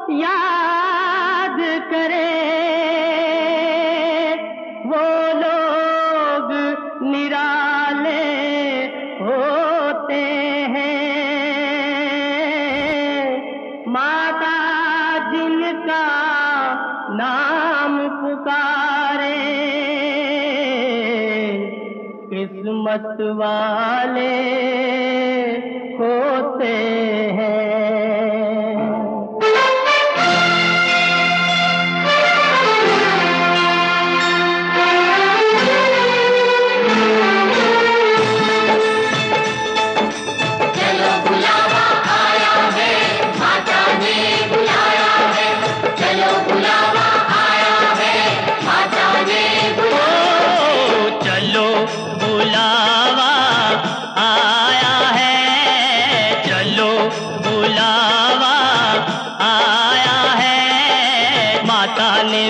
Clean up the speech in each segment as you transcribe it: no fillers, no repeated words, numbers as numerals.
याद करे वो लोग निराले होते हैं। माता जिनका नाम पुकारे किस्मत वाले होते हैं।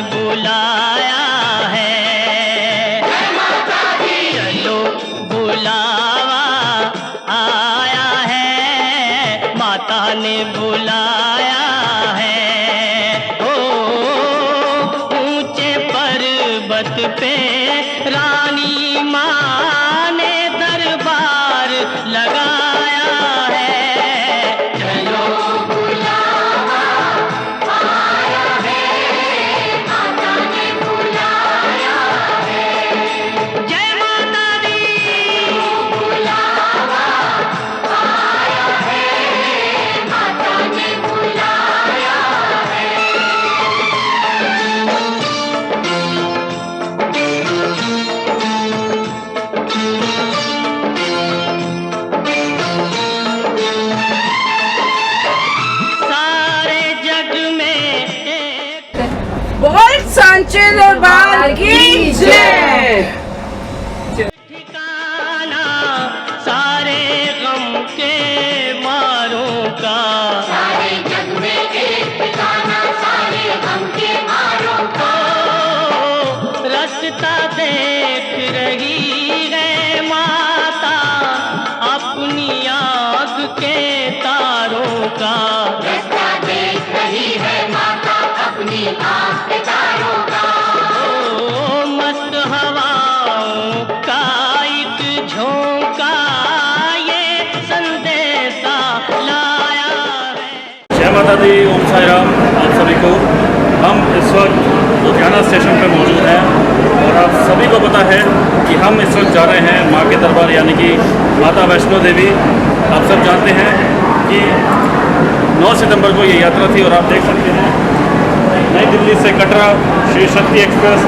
बुलाया है चलो बुलावा आया है, माता ने बुलाया है। ओ ऊंचे पर्वत पे रानी माँ ने दरबार लगाया है। चलो सांचे दरबार की जय। ठिकाना सारे गम के मारों का, सारे जग में एक ठिकाना सारे गम के मारों का। रास्ता देख रही है माता अपनी आँख के तारों का। रास्ता देख रही है माता अपनी आँख के तारों का। मस्त हवाओं का एक झोंका ये संदेशा लाया है। जय माता दी, ओम साई राम आप सभी को। हम इस वक्त लुधियाना स्टेशन पर मौजूद हैं और आप सभी को पता है कि हम इस वक्त जा रहे हैं माँ के दरबार यानी कि माता वैष्णो देवी। आप सब जानते हैं कि 9 सितंबर को ये यात्रा थी और आप देख सकते हैं नई दिल्ली से कटरा श्री शक्ति एक्सप्रेस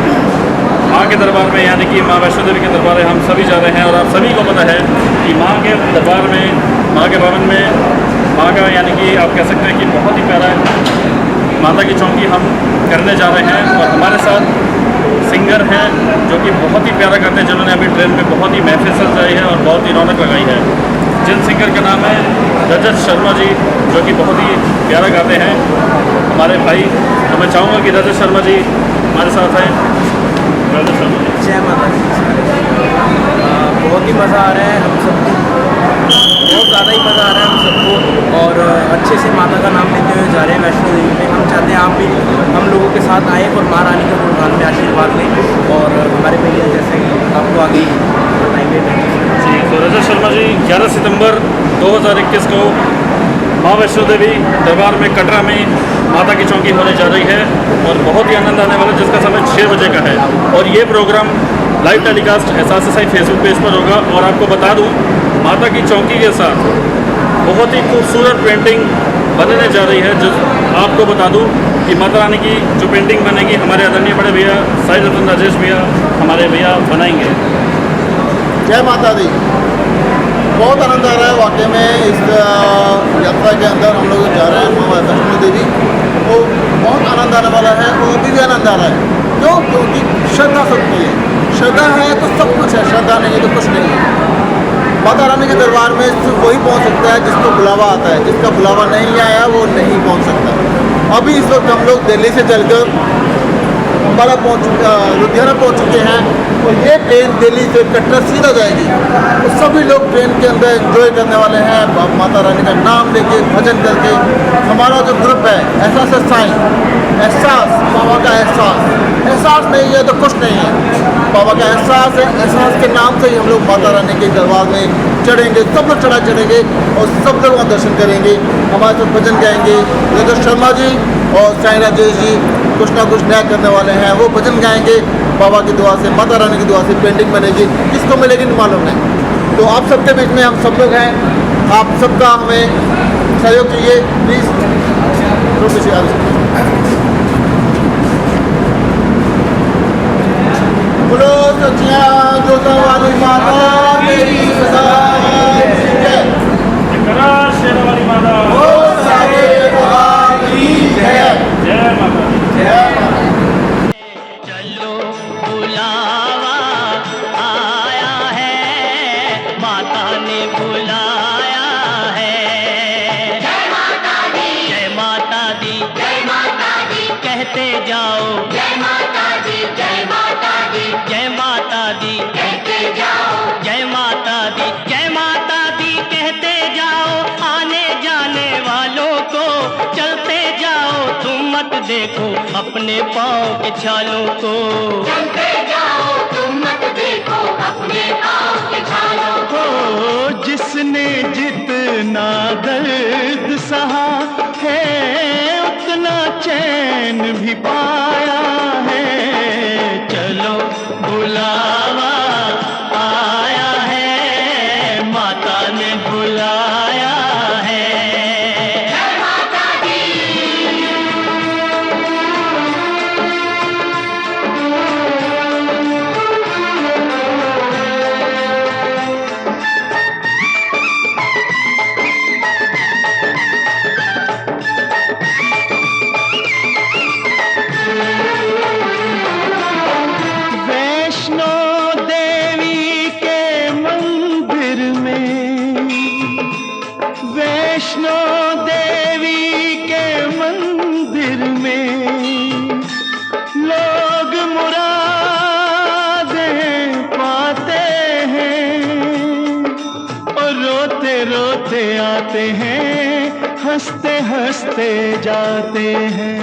माँ के दरबार में यानी कि माँ वैष्णो देवी के दरबार में हम सभी जा रहे हैं। और आप सभी को पता है कि माँ के दरबार में, माँ के भवन में माँ का यानी कि आप कह सकते हैं कि बहुत ही प्यारा माता की चौकी हम करने जा रहे हैं। और हमारे साथ सिंगर हैं जो कि बहुत ही प्यारा करते हैं, जिन्होंने अभी ट्रेन में बहुत ही महफिल सजाई है और बहुत ही रौनक लगाई है। जिन सिंगर का नाम है रजत शर्मा जी, जो कि बहुत ही प्यारा गाते हैं हमारे भाई। तो मैं चाहूँगा कि रजत शर्मा जी हमारे साथ हैं। रजत शर्मा जी, जय माता दी। बहुत ही मज़ा आ रहा है हम सबको, बहुत ज़्यादा ही मज़ा आ रहा है हम सबको। और अच्छे से माता का नाम लेते हुए जा रहे हैं वैष्णो देवी में। हम चाहते हैं आप भी हम लोगों के साथ आए और माँ रानी के गुणगान में आशीर्वाद लें। और हमारे भैया जैसे आपको आगे बताएंगे जी। तो रजत शर्मा जी 11 सितंबर 2021 को माँ वैष्णो देवी दरबार में कटरा में माता की चौकी होने जा रही है और बहुत ही आनंद आने वाला है, जिसका समय 6 बजे का है। और ये प्रोग्राम लाइव टेलीकास्ट एहसास साई फेसबुक पेज पर होगा। और आपको बता दूं, माता की चौकी के साथ बहुत ही खूबसूरत पेंटिंग बनने जा रही है। जो आपको बता दूं कि माता रानी की जो पेंटिंग बनेगी हमारे आदरणीय बड़े भैया साई रतन राजेश भैया हमारे भैया बनाएंगे। जय माता दी। बहुत आनंद आ रहा है वाकई में। इस यात्रा के अंदर हम लोग जा रहे हैं माँ वैष्णो देवी, तो बहुत आनंद आने वाला है। और अभी भी आनंद आ रहा है क्यों? क्योंकि श्रद्धा सबकी है। श्रद्धा है तो सब कुछ है, श्रद्धा नहीं है तो कुछ नहीं है। माता रानी के दरबार में सिर्फ वही पहुंच सकता है जिसको बुलावा आता है। जिसका बुलावा नहीं आया वो नहीं पहुंच सकता। अभी इस वक्त हम लोग दिल्ली से चलकर अम्बाला लुधियाना पहुँच चुके हैं और ये ट्रेन दिल्ली से कटरा सीधा जाएगी। तो सभी लोग ट्रेन के अंदर एंजॉय करने वाले हैं, माता रानी का नाम लेके भजन करके। हमारा जो ग्रुप है एहसास साईं, एहसास बाबा का एहसास नहीं है तो कुछ नहीं है, बाबा का एहसास है। एहसास के नाम से ही हम लोग माता रानी के दरबार में चढ़ेंगे, सब लोग चढ़ेंगे और सब लोग वहाँ दर्शन करेंगे। हमारे साथ भजन गाएंगे रजत शर्मा जी और साईं राजेश जी, कुछ ना कुछ नया करने वाले हैं, वो भजन गाएंगे। बाबा की दुआ से, माता रानी की दुआ से पेंटिंग बनेगी, किसको मिलेगी नहीं मालूम नहीं। तो आप सबके बीच में हम सब लोग हैं, आप सबका हमें सहयोग चाहिए प्लीज़। बोलो सच्चिया जोता वाली माता मेरी सदा जय। शेरा वाली माता ओ सारे भगवान की जय। जय माता दी। जय माता। चलो बुलावा आया है, माता ने बुलाया है। जय माता दी, जय माता दी, जय माता दी, कहते जाओ जय माता दी, जय माता दी, जय माता दी, कहते जाओ। जय माता दी, जय माता दी कहते जाओ। आने जाने वालों को चलते जाओ, तुम मत देखो अपने पाँव के छालों को। चलते जाओ, तुम मत देखो अपने पाँव के छालों को। हो जिसने जितना दर्द सहा है, उतना चैन भी पाया है। चलो बुलावा आया है, माता ने बुलाया है। जय माता दी, वैष्णो देवी के मंदिर में, वैष्णो देवी के मंदिर में लोग मुरादें पाते हैं और रोते रोते आते हैं, हंसते हंसते जाते हैं।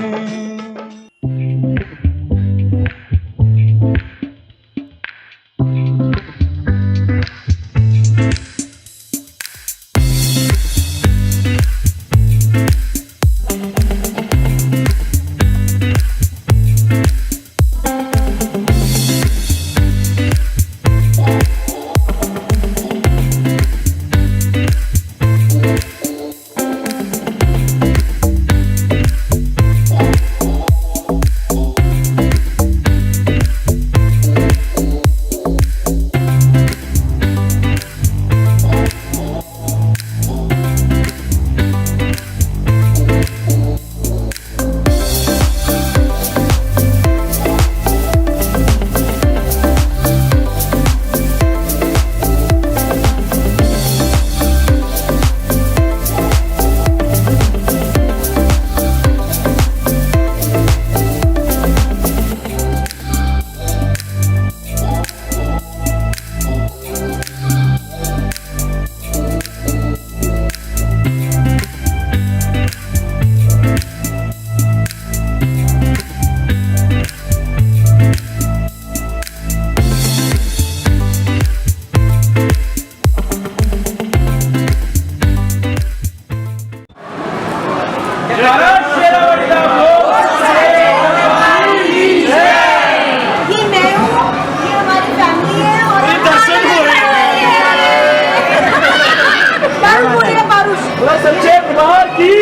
ये मैं हूँ, ये हमारी फैमिली है और दर्शन हो रहे पारुष बोलिए पारुष। सच्चे कुमार की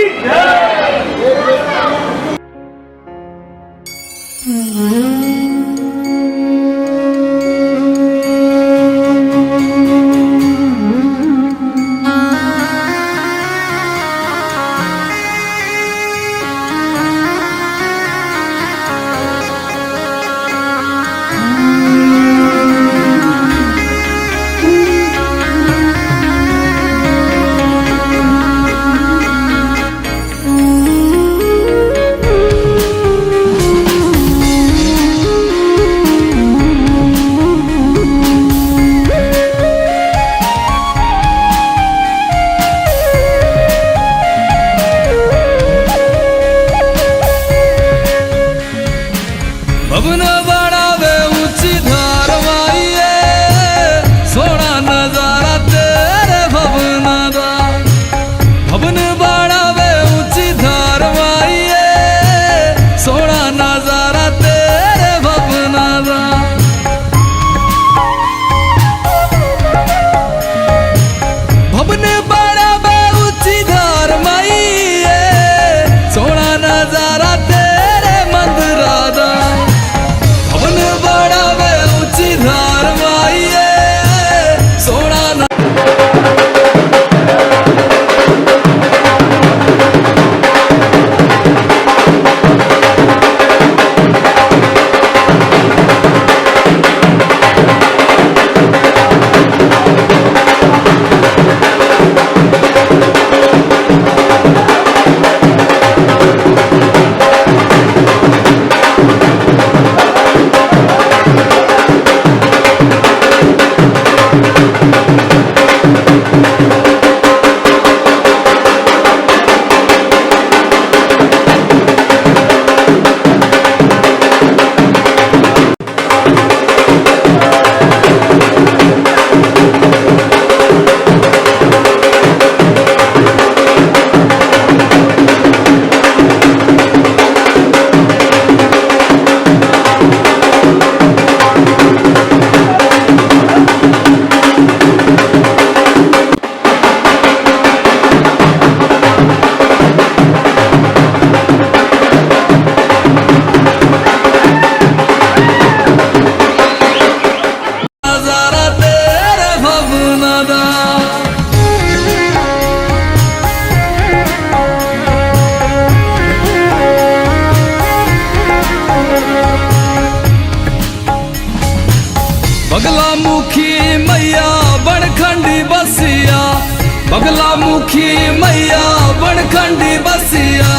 मुखी मैया बनखंडी बसिया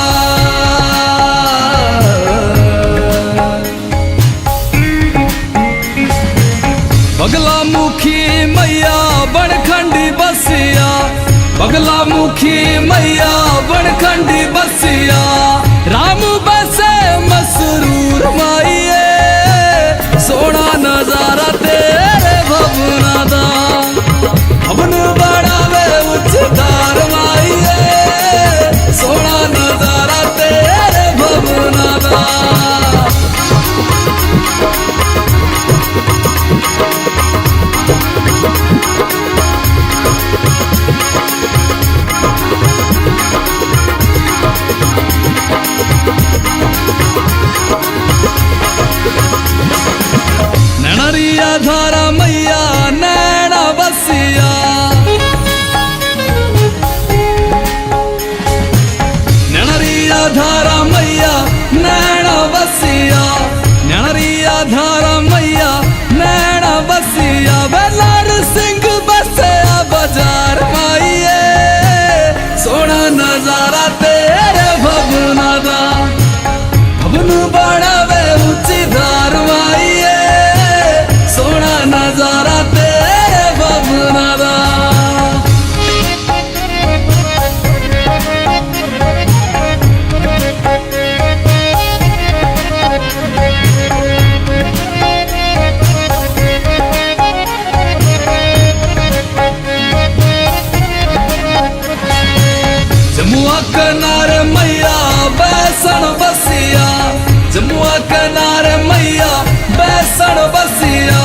बगला मुखी मैया बनखंडी बसिया बगला मुखी मैया बनखंडी बसिया राम बसे मसरूर माइए सोना नजारा तेरे भवना दा भवन बढ़ावे उच्चदार माइए सोना नजारा तेरे भवना दा नैनरिया धारा मैया नैना बसिया नैनरिया धारा मैया नैना बसिया नैनरिया धारा मैया नैना बसिया बेलार सिंह बसिया बाजार माइए सोना नजारा तेरे भवना दा भवन बढ़ावे ऊंची धार माइए सोना नजारा तेरे भवना दा जमुआ किनारे मैया बैसन बसिया जमुआ किनारे मैया बैसन बसिया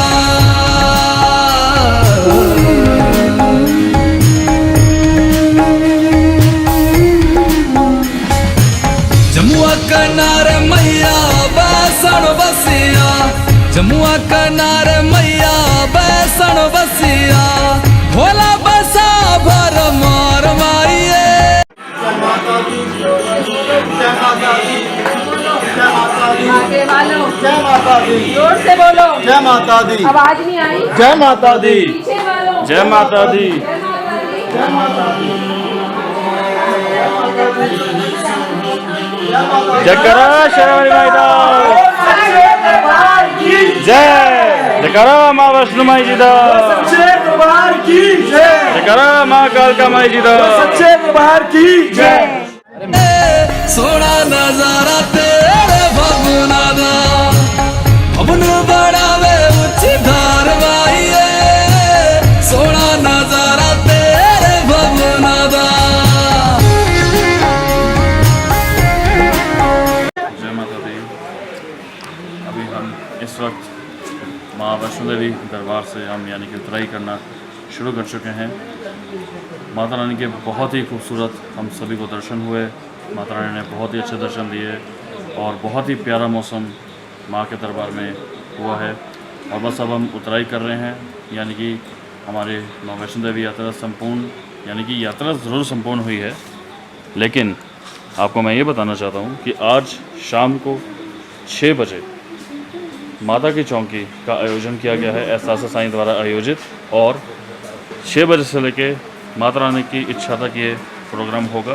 जमुआ किनारे मैया बैसन बसिया जमुआ किनारे मैया बैसन बसिया भोला बसा भर मार माइए आगे वालों जय माता दी जोर से बोलो जय माता दी आवाज नहीं आई जय माता दी पीछे वालों जय माता दी जय माता दी जयकारा शेरावाली माता जय जयकारा माँ वैष्णो माई जी दा जयकारा माँ कालका माई जी दा सोना नजारा तेरे भवना दा भवन बढ़ावे ऊंची धार माइए सोना नजारा तेरे भवना दा जय माता दी। अभी हम इस वक्त माँ वैष्णो देवी दरबार से हम यानी कि उतराई करना शुरू कर चुके हैं। माता रानी के बहुत ही खूबसूरत हम सभी को दर्शन हुए। माता रानी ने बहुत ही अच्छे दर्शन दिए और बहुत ही प्यारा मौसम माँ के दरबार में हुआ है। और बस अब हम उतराई कर रहे हैं यानी कि हमारे माँ वैष्णो देवी यात्रा संपूर्ण यानी कि यात्रा ज़रूर संपूर्ण हुई है, लेकिन आपको मैं ये बताना चाहता हूँ कि आज शाम को 6 बजे माता की चौकी का आयोजन किया गया है एहसास साईं द्वारा आयोजित। और 6 बजे से लेके माता रानी की इच्छा तक ये प्रोग्राम होगा,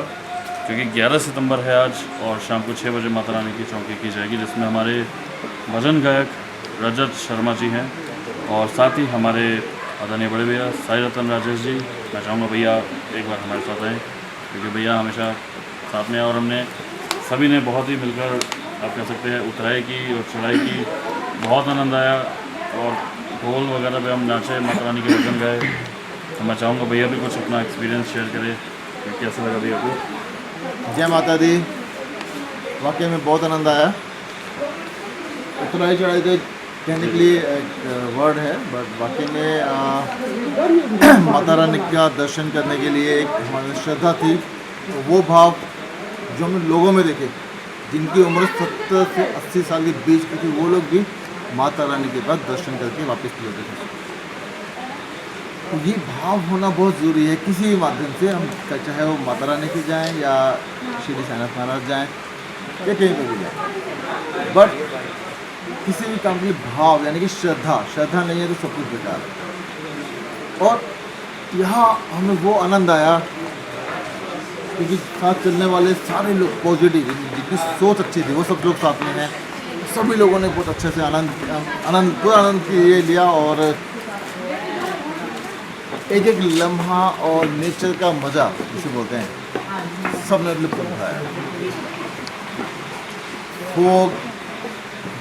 क्योंकि 11 सितंबर है आज और शाम को 6 बजे माता रानी की चौकी की जाएगी, जिसमें हमारे भजन गायक रजत शर्मा जी हैं और साथ ही हमारे आदरणीय बड़े भैया साई रतन राजेश जी। मैं चाहूँगा भैया एक बार हमारे साथ आएँ, क्योंकि भैया हमेशा साथ में। और हमने सभी ने बहुत ही मिलकर आप कह सकते हैं उतराई की और चढ़ाई की, बहुत आनंद आया और ढोल वगैरह पे हम नाचे, माता रानी के भजन गाए। तो मैं चाहूँगा भैया भी कुछ अपना एक्सपीरियंस शेयर करें कि कैसा लगा भैया को। जय माता दी। वाकई में बहुत आनंद आया। उतराई चढ़ाई तो कहने के लिए एक वर्ड है, बट वाकई में माता रानी का दर्शन करने के लिए एक हमारी श्रद्धा थी, वो भाव जो हम लोगों में देखे, जिनकी उम्र 70 से 80 साल के बीच की थी, वो लोग भी माता रानी के पास दर्शन करके वापस लौटे थे। तो ये भाव होना बहुत ज़रूरी है किसी भी माध्यम से, हम चाहे वो माता रानी की जाएँ या श्री साईनाथ महाराज जाएँ या कहीं पर भी जाएँ, बट किसी भी काम के लिए भाव यानी कि श्रद्धा नहीं है तो सब कुछ बेकार है। और यहाँ हमें वो आनंद आया क्योंकि साथ चलने वाले सारे लोग पॉजिटिव, जिनकी सोच अच्छी थी वो सब लोग साथ में हैं। सभी लोगों ने बहुत अच्छे से पूरा आनंद ये लिया और एक एक लम्हा और नेचर का मज़ा जिसे बोलते हैं सब ने लुत्फ उठाया। फोग,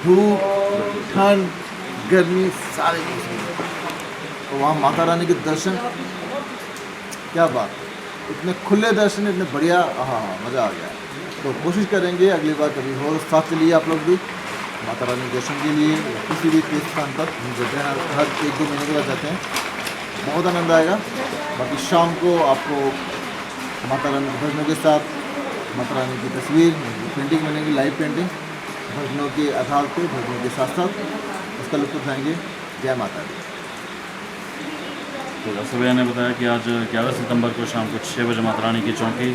धूप, ठंड, गर्मी सारे तो वहाँ माता रानी के दर्शन, क्या बात, इतने खुले दर्शन, इतने बढ़िया, हाँ मज़ा आ गया। तो कोशिश करेंगे अगली बार कभी हो साथ चलिए आप लोग भी माता रानी के दर्शन के लिए किसी भी तीर्थ स्थान पर हम जाते हैं, हर 1-2 महीने के बाद जाते हैं, बहुत आनंद आएगा। बाकी शाम को आपको माता रानी के भजनों के साथ माता रानी की तस्वीर पेंटिंग बनेगी, लाइव पेंटिंग भजनों के आधार पर, भजनों के साथ साथ उसका लुत्फ उठाएंगे। जय माता दी। तो जैसे भैया ने बताया कि आज 11 सितंबर को शाम को 6 बजे माता रानी की चौकी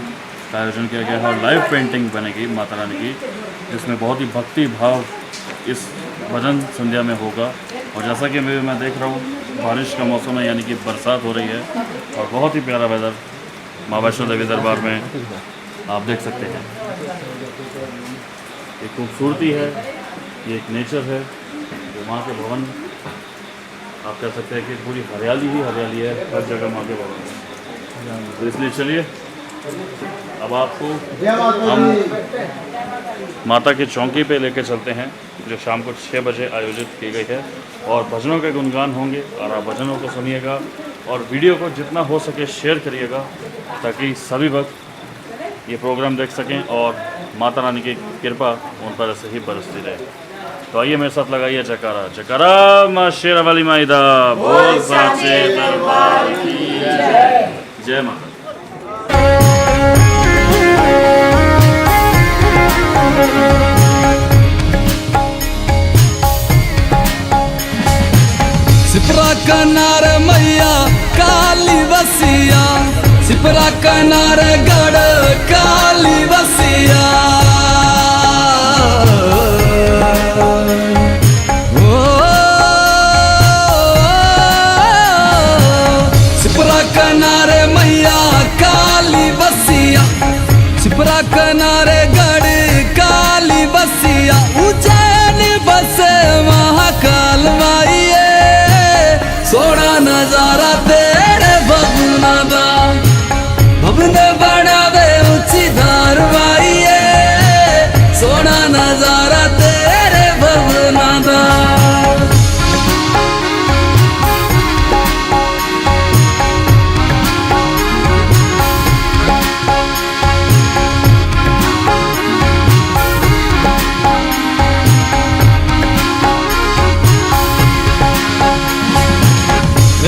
का आयोजन किया गया है और लाइव पेंटिंग बनेगी माता रानी की, जिसमें बहुत ही भक्ति भाव इस भजन संध्या में होगा। और जैसा कि मैं देख रहा हूँ बारिश का मौसम है, यानी कि बरसात हो रही है और बहुत ही प्यारा वेदर माँ वैष्णो देवी दरबार में आप देख सकते हैं। एक खूबसूरती है, ये एक नेचर है, जो माँ के भवन आप कह सकते हैं कि पूरी हरियाली ही हरियाली है, हर जगह माँ के भवन है। तो इसलिए चलिए अब आपको हम माता की चौकी पे लेके चलते हैं, जो शाम को 6 बजे आयोजित की गई है और भजनों के गुणगान होंगे और आप भजनों को सुनिएगा और वीडियो को जितना हो सके शेयर करिएगा ताकि सभी वक्त ये प्रोग्राम देख सकें और माता रानी की कृपा उन पर ऐसे ही बरसती रहे। तो आइए मेरे साथ लगाइए जयकारा, जयकारा माँ शेरा वाली माईदा, बोल साचे दरबार की जय। जय माता। सिपरा कनार मैया काली बसिया, सिपरा कनार गढ़ काली बसिया। ओ सिपरा कनार मैया काली बसिया, सिपरा कनार गढ़ काली बसिया। उज्जैन बसे महाकाल माई, सोना नजारा तेरे भगना दा, भवन बनावे ऊंची धार माईए, सोना नजारा तेरे भगना दा।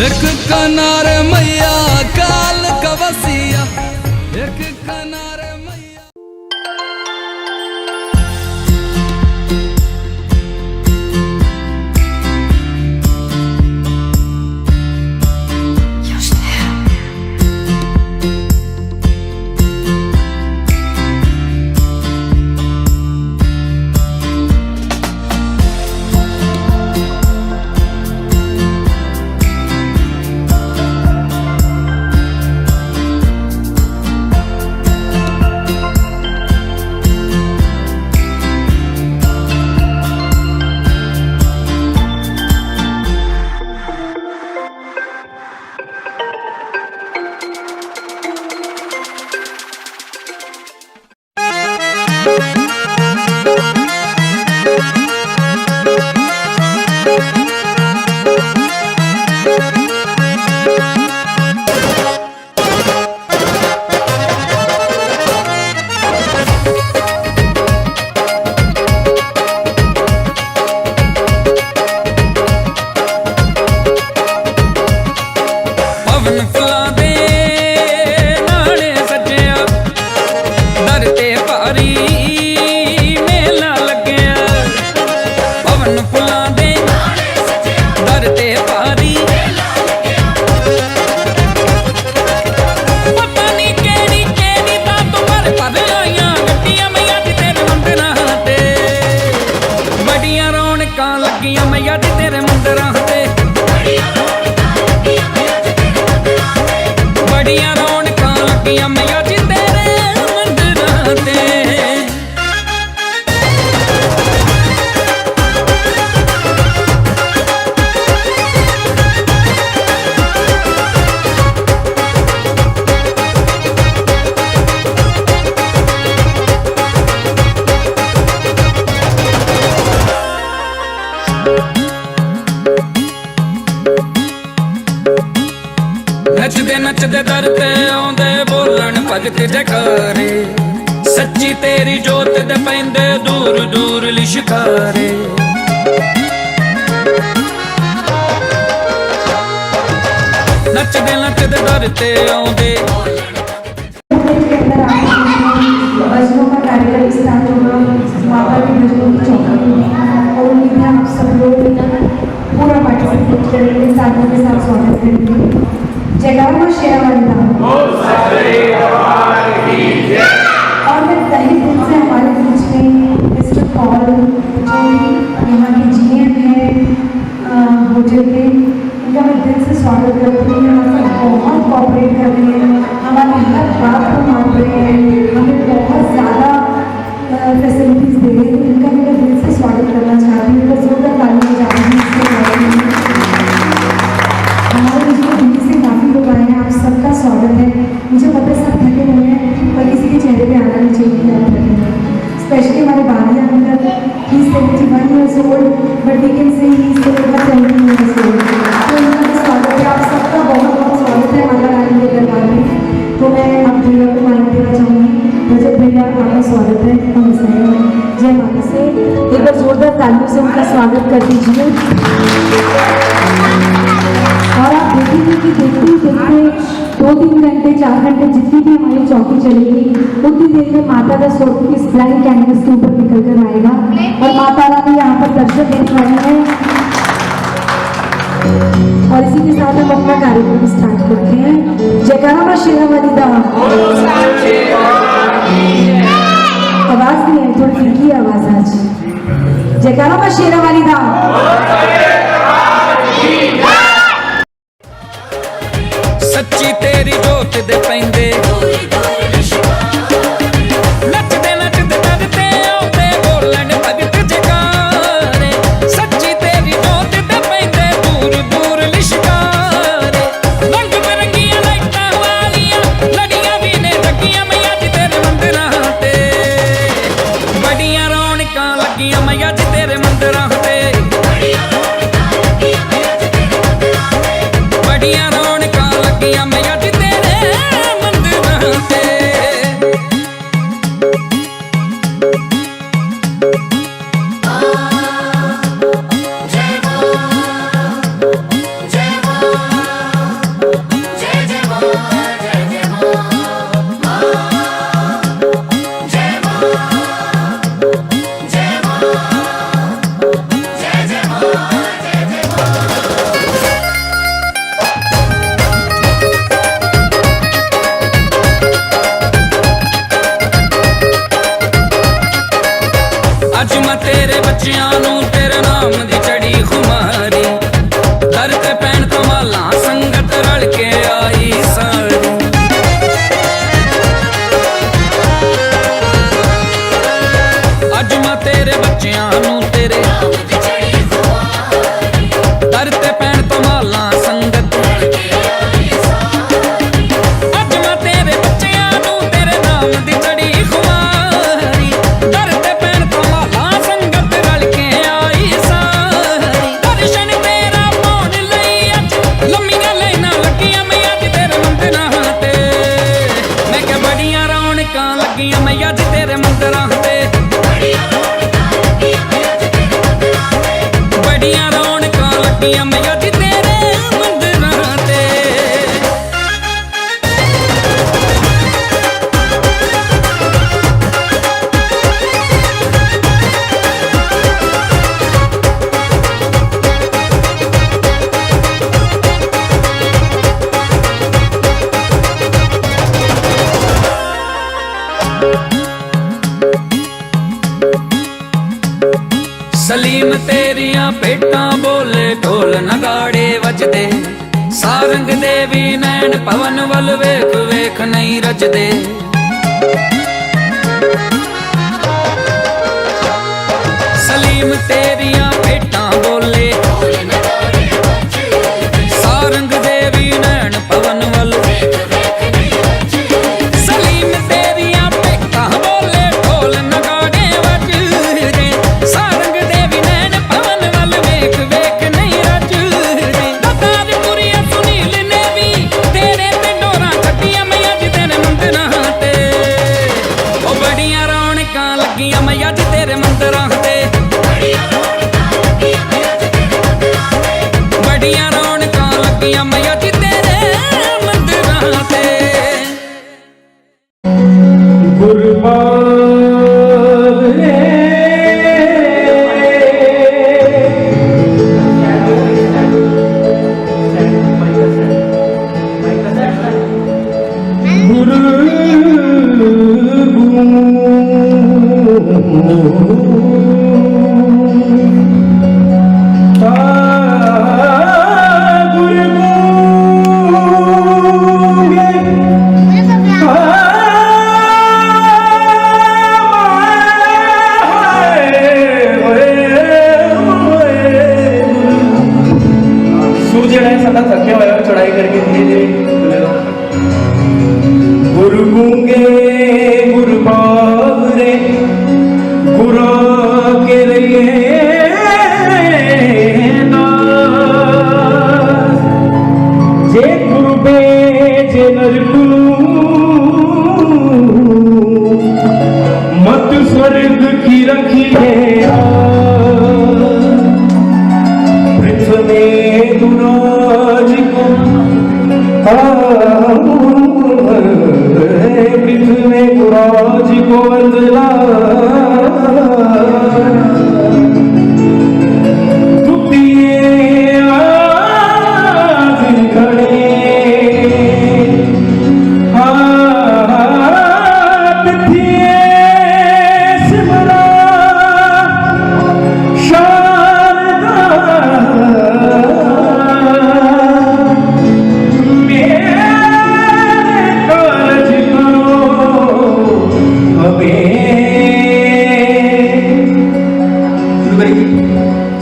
एक कनार मैया काल कवसिया, एक कनार मैया। दर ते भारी भगत जकारे सच्ची तेरी जोत दे पैंदे दूर दूर लिशकारे नचदे नचदे दर ते आउंदे भजनों का कार्यक्रम स्टार्ट होगा। माता की भजनों की चौकी में और उम्मीद है आप सब लोग पूरा पार्टिसिपेट करेंगे, साथियों के साथ स्वागत करेंगे। जयकार मां शेरावाली दा और मैं तहे दिल से हमारे बीच में मिस्टर पॉल जो यहाँ के GM हैं होटल के, इनका मैं दिल से स्वागत करती हूँ। हमारे साथ बहुत कोऑपरेट कर रहे हैं, हमारी हर बात को मान रहे हैं, हमें बहुत ज़्यादा फैसिलिटीज़ दे रहे हैं। तो इनका मैं दिल से स्वागत करना चाहती हूँ। इनका जोरदार ताली बजाती हूँ। हमारे बीच में दिल्ली से काफ़ी लोग आए हैं, आप सबका स्वागत है। मुझे पता है सब थके हुए हैं, पर किसी के चेहरे पे आना नहीं चाहिए कि आप थके हैं। स्पेशली हमारे Baliya uncle, he 71 years old, but we can say he 70 years old। तो इनका भी स्वागत है, आप सबका बहुत बहुत स्वागत है माता रानी के दरबार में। तो मैं आप भैया को माइक देना चाहूँगी। रजत भैया, आपका स्वागत है। हम जय माता से एक बार जोरदार तालियों से उनका स्वागत कर दीजिए। और आप देखेंगे कि देखते देखते 2-3 घंटे 4 घंटे जितनी भी हमारी चौकी चलेगी उतनी देर में माता का स्वरूप इस ब्लैंक कैनवस के ऊपर निकल कर आएगा और माता रानी यहाँ पर दर्शन देने वाली है। और इसी के साथ हम अपना कार्यक्रम स्टार्ट करते हैं। जयकारा मां शेरावाली दा। आवाज नहीं है, थोड़ी फीकी आवाज आज। जयकारा मां शेरावाली दा। सच्ची तेरी जोत दे पैंदे नचदे नचदे दर ते आउंदे बोलन भगत जकारे सच्ची तेरी जोत दे पैंदे दूर दूर लिशकारे रंग बिरंगियां लाइटां वालियां लड़ियां भी ने जगियां मैया जी तेरे मंदिरां ते बड़ियां रौनकां लगियां मैया जी तेरे मंदिरां ते बड़ियां रौनकां लगियां मैया जी तेरे मंदिरां ते अज मैं तेरे बच्चियां नू तेरे नाम दी चढ़ी खुमारी दर ते पैण कमाला संगत रल के आई सारी अज मैं तेरे बच्चियां नू तेरे दर ते पैण कमाला संगत अज मैं तेरे बच्चियां नू तेरे नाम दी चढ़ी खुमारी दर ते पैण कमाला संगत रल के आई सारी दर्शन तेरा पाउण लई अज लम्मियां लाइनां लगियां मैया जी तेरे मंदिरां ते मैं क्या बड़ियां रौनकां लगियां मैया जी तेरे मंदिरां ते बड़ियां रौनकां लगियां मैया जी तेरे मंदिरां ते सलीम तेरियां भेटां बोले ढोल नगाड़े वजदे सारंग देवी नैन पवन वल वेख वेख नहीं रजदे सलीम तेरियां भेटां बोले सारंग देवी नैन पवन वल सलीम तेरियां भेटां बोले ढोल नगाड़े वजदे सारंग देवी नैन पवन वल वेख वेख नहीं रजदे दतार पुरिया सुनील ने भी तेरे ते डोरा छड्डियां मैया जी तेरे मंदिरां ते लगियां मैं अज तेरे मंदिरां ते बड़ियां रौनकां लगियां मैं अज तेरे मंदिरां ते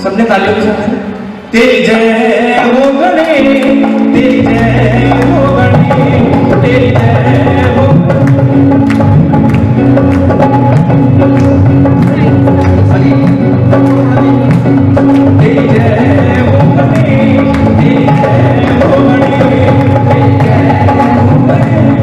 सबने तालियों के साथ तेरी जय हो गणे, तेरी जय हो गणे, तेरी जय हो तेरी जय हो गणे, तेरी जय हो गणे, तेरी जय हो गणे, तेरी जय हो गणे, तेरी जय हो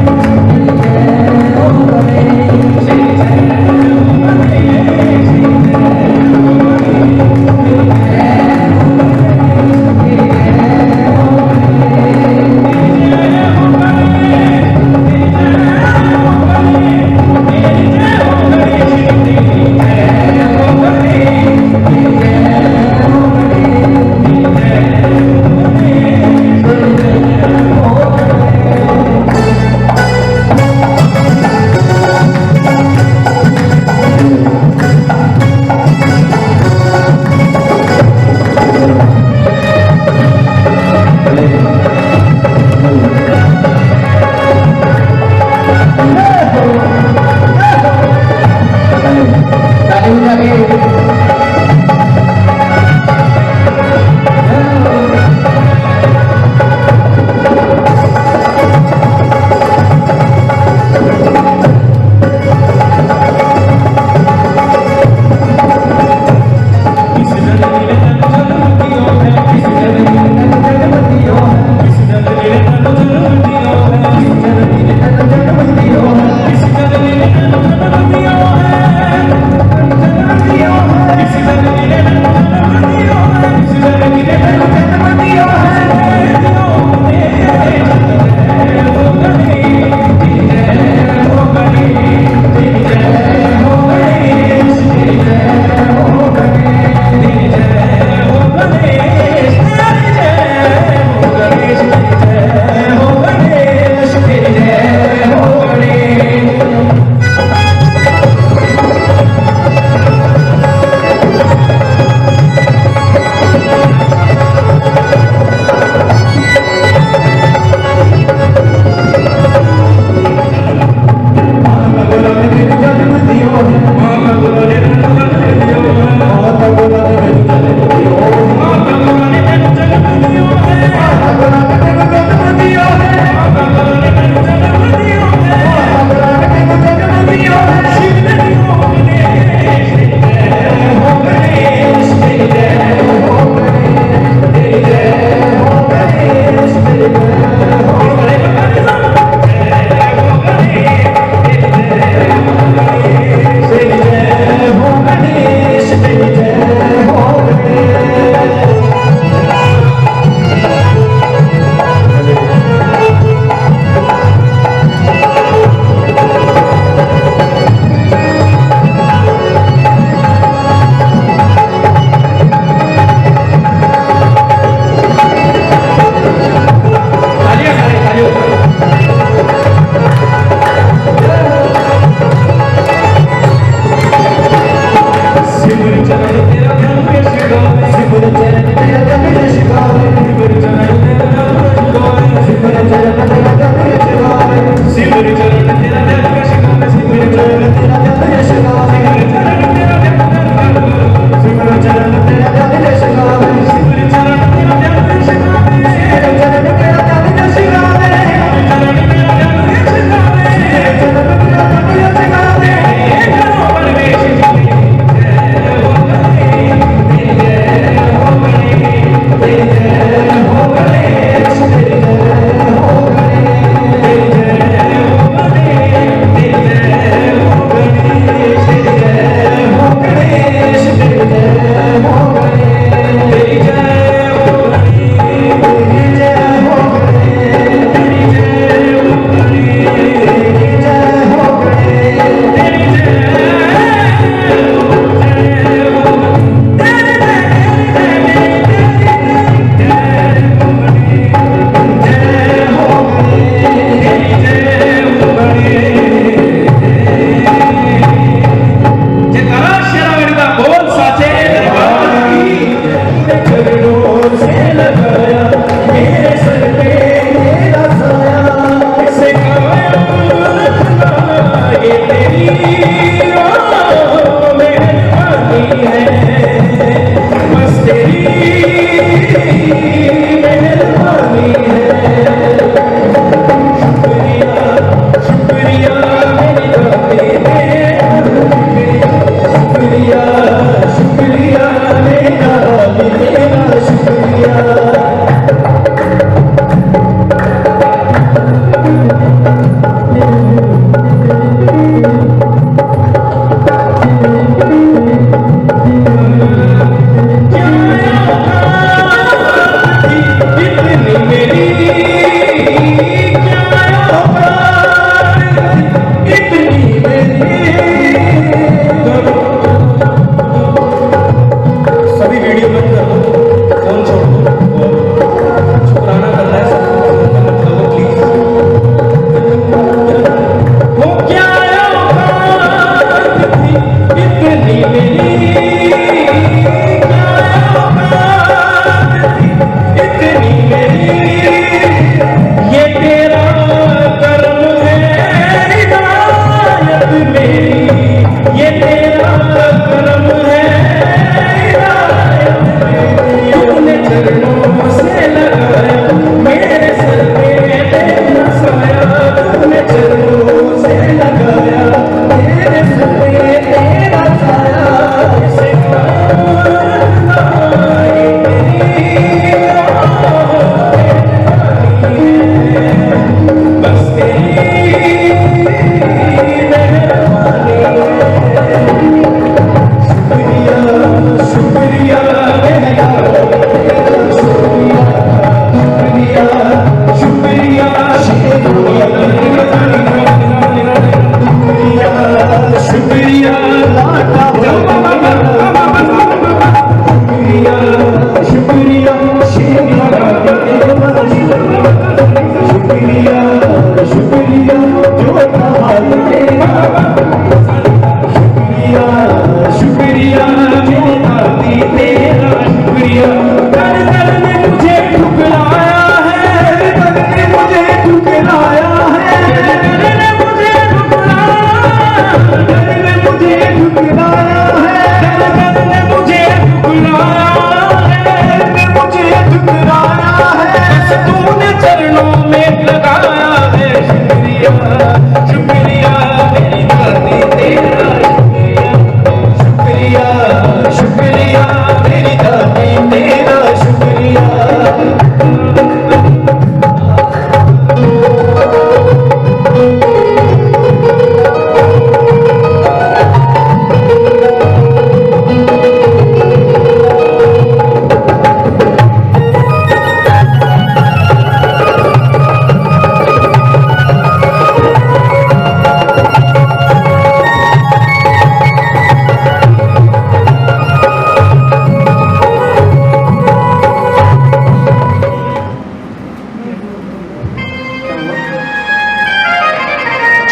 Say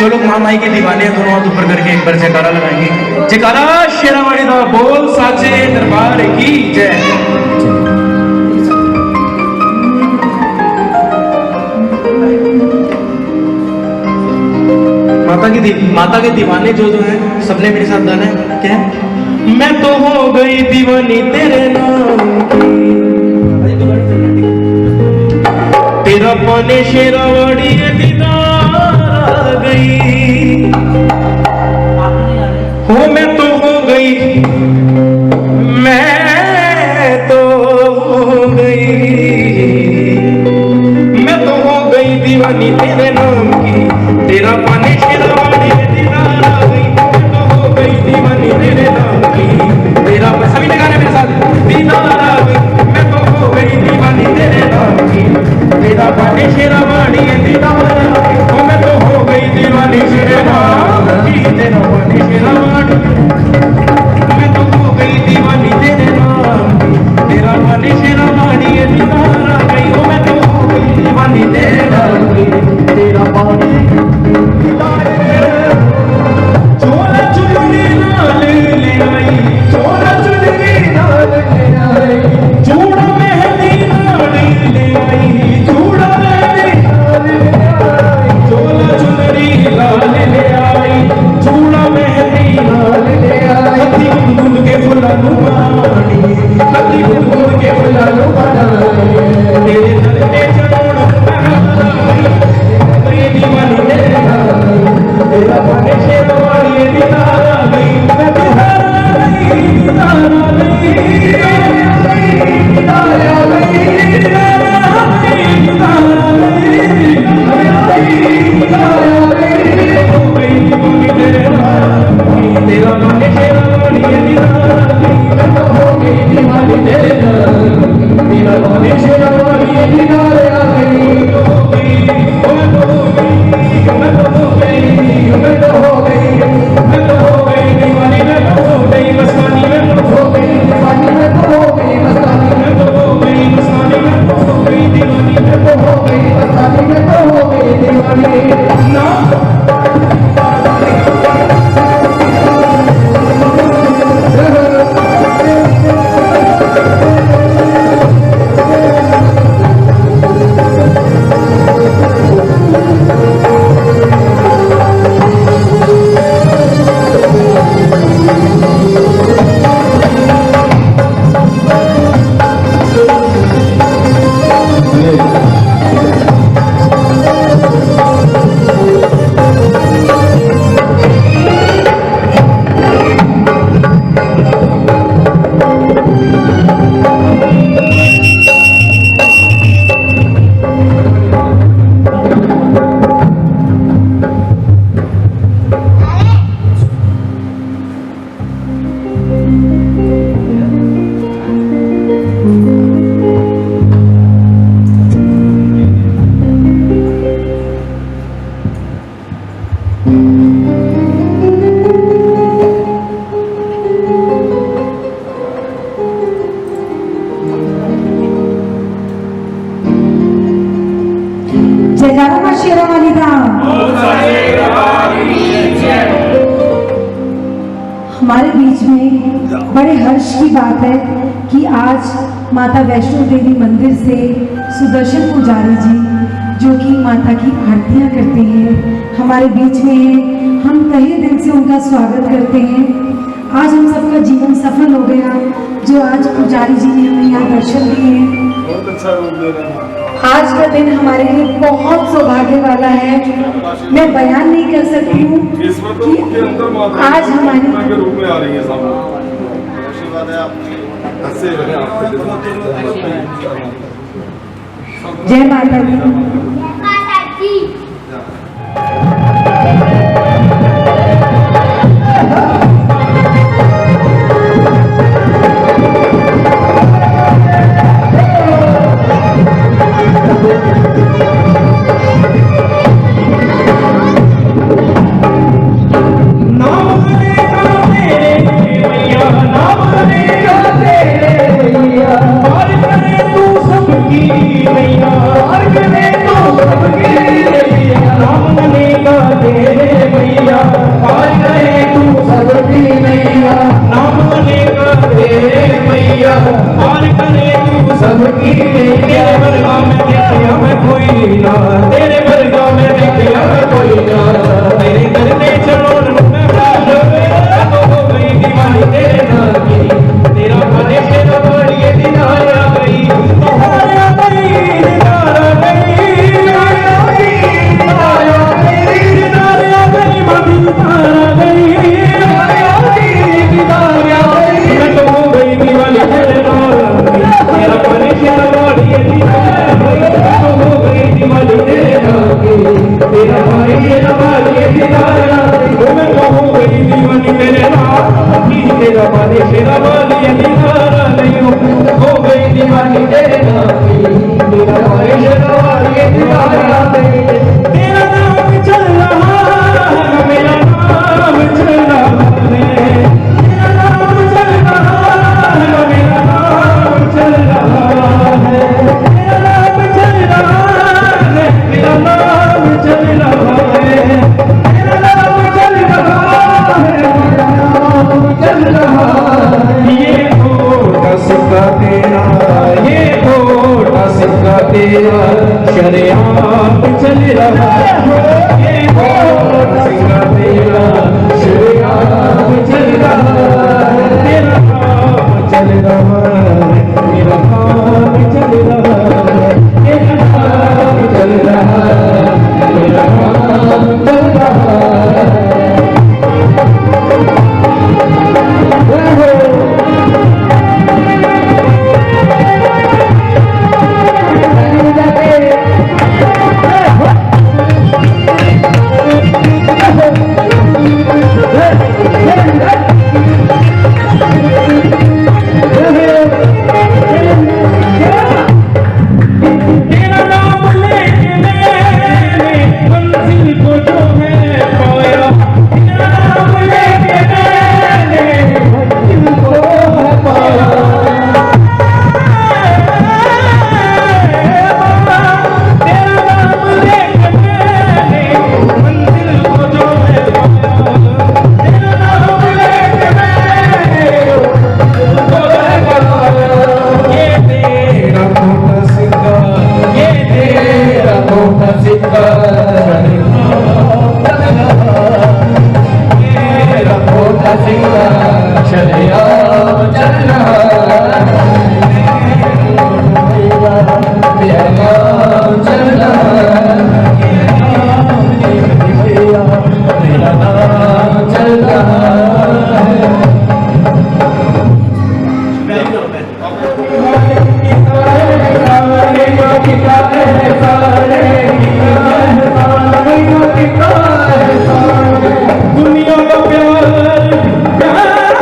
जो लोग महामाई के दीवाने हैं दोनों हाथ ऊपर करके एक बार जयकारा लगाएंगे। जयकारा शेरावाली दा बोल साचे दरबार की जय। माता के दीवाने जो हैं सबने मेरे साथ गाना है। क्या है? मैं तो हो गई दीवानी तेरे नाम की, तेरा पाने शेरावाड़ी दीदार आ गई हो। मैं तो हो गई, मैं तो हो गई, मैं तो हो गई दीवानी तेरे नाम की, तेरा पाने शेरावाड़ी दीदार आ गई। मैं तो हो गई दीवानी तेरे नाम की, तेरा सभी ने गाने मेरे साथ दीदार आ गई। मैं तो हो गई दीवानी तेरे नाम की, तेरा पाने शेरावाड़ी दीदार आ गई हो। मैं तो हो गई दीवानी शेरावाड़ी की, तेरा पाने शेरावाड़ी, मैं तो हो गई दीवानी तेरे नाम की, तेरा पाने शेरावाड़ी दीदार आ गई हो। मैं तो हो गई दीवानी तेरे नाम की, तेरा पाने चोला चुनरी लाल ले आई, चोला चुनरी लाल ले आई, चूड़ा मेहंदी लाल ले आई, चूड़ा मेहंदी लाल ले आई, चोला चुनरी लाल ले आई, चूड़ा मेहंदी लाल ले आई। हथी गुंद के फुल्ला नुमानी, हथी गुंद के फुल्ला नुमानी, तेरे दर पे चढ़ोड़ तेरी दीवानी तेरे नाम, तेरा पाने शेरावाड़ी दीदार आ गई। मैं दीदार आ गई, दीदार आ गई, दीदार आ गई, दीदार आ गई, दीदार आ गई, दीदार आ गई, दीदार आ गई। हो गई दीवानी तेरे नाम की, तेरा पाने शेरावाड़ी दीदार आ गई। मैं तो हो गई दीवानी तेरे नाम की, तेरा पाने शेरावाड़ी दीदार आ गई। हो गई, मैं तो हो गई, मैं तो हो गई, मैं तो हो गई, मैं तो हो गई दीवानी, मैं तो हो गई मस्तानी, मैं तो हो गई दीवानी, मैं तो हो गई मस्तानी, मैं तो हो गई मस्तानी, मैं तो हो गई दीवानी, मैं तो हो गई मस्तानी, मैं तो हो गई दीवानी ना। जयकारा मां शेरावाली दा। हमारे बीच में बड़े हर्ष की बात है कि आज माता वैष्णो देवी मंदिर से सुदर्शन पुजारी जी जो कि माता की आरतियां करते हैं हमारे बीच में हैं। हम तहे दिल से उनका स्वागत करते हैं। आज हम सबका जीवन सफल हो गया जो आज पुजारी जी ने हमें यहाँ दर्शन दिए हैं। बहुत अच्छा रूप दे रहे हैं। आज का दिन हमारे लिए बहुत सौभाग्य वाला है। मैं बयान नहीं कर सकती हूँ कि आज हमारी के रूप में आ रही है सामने। आशीर्वाद है आपकी। जय माता दी। नाम लेगा तेरे शरेआम चल रहा है सिंगा तेरा शरेआम चल रहा है तेरा काम चल रहा है मेरा काम चल रहा है तेरा काम चल रहा है मेरा काम चल रहा है दुनिया का प्यार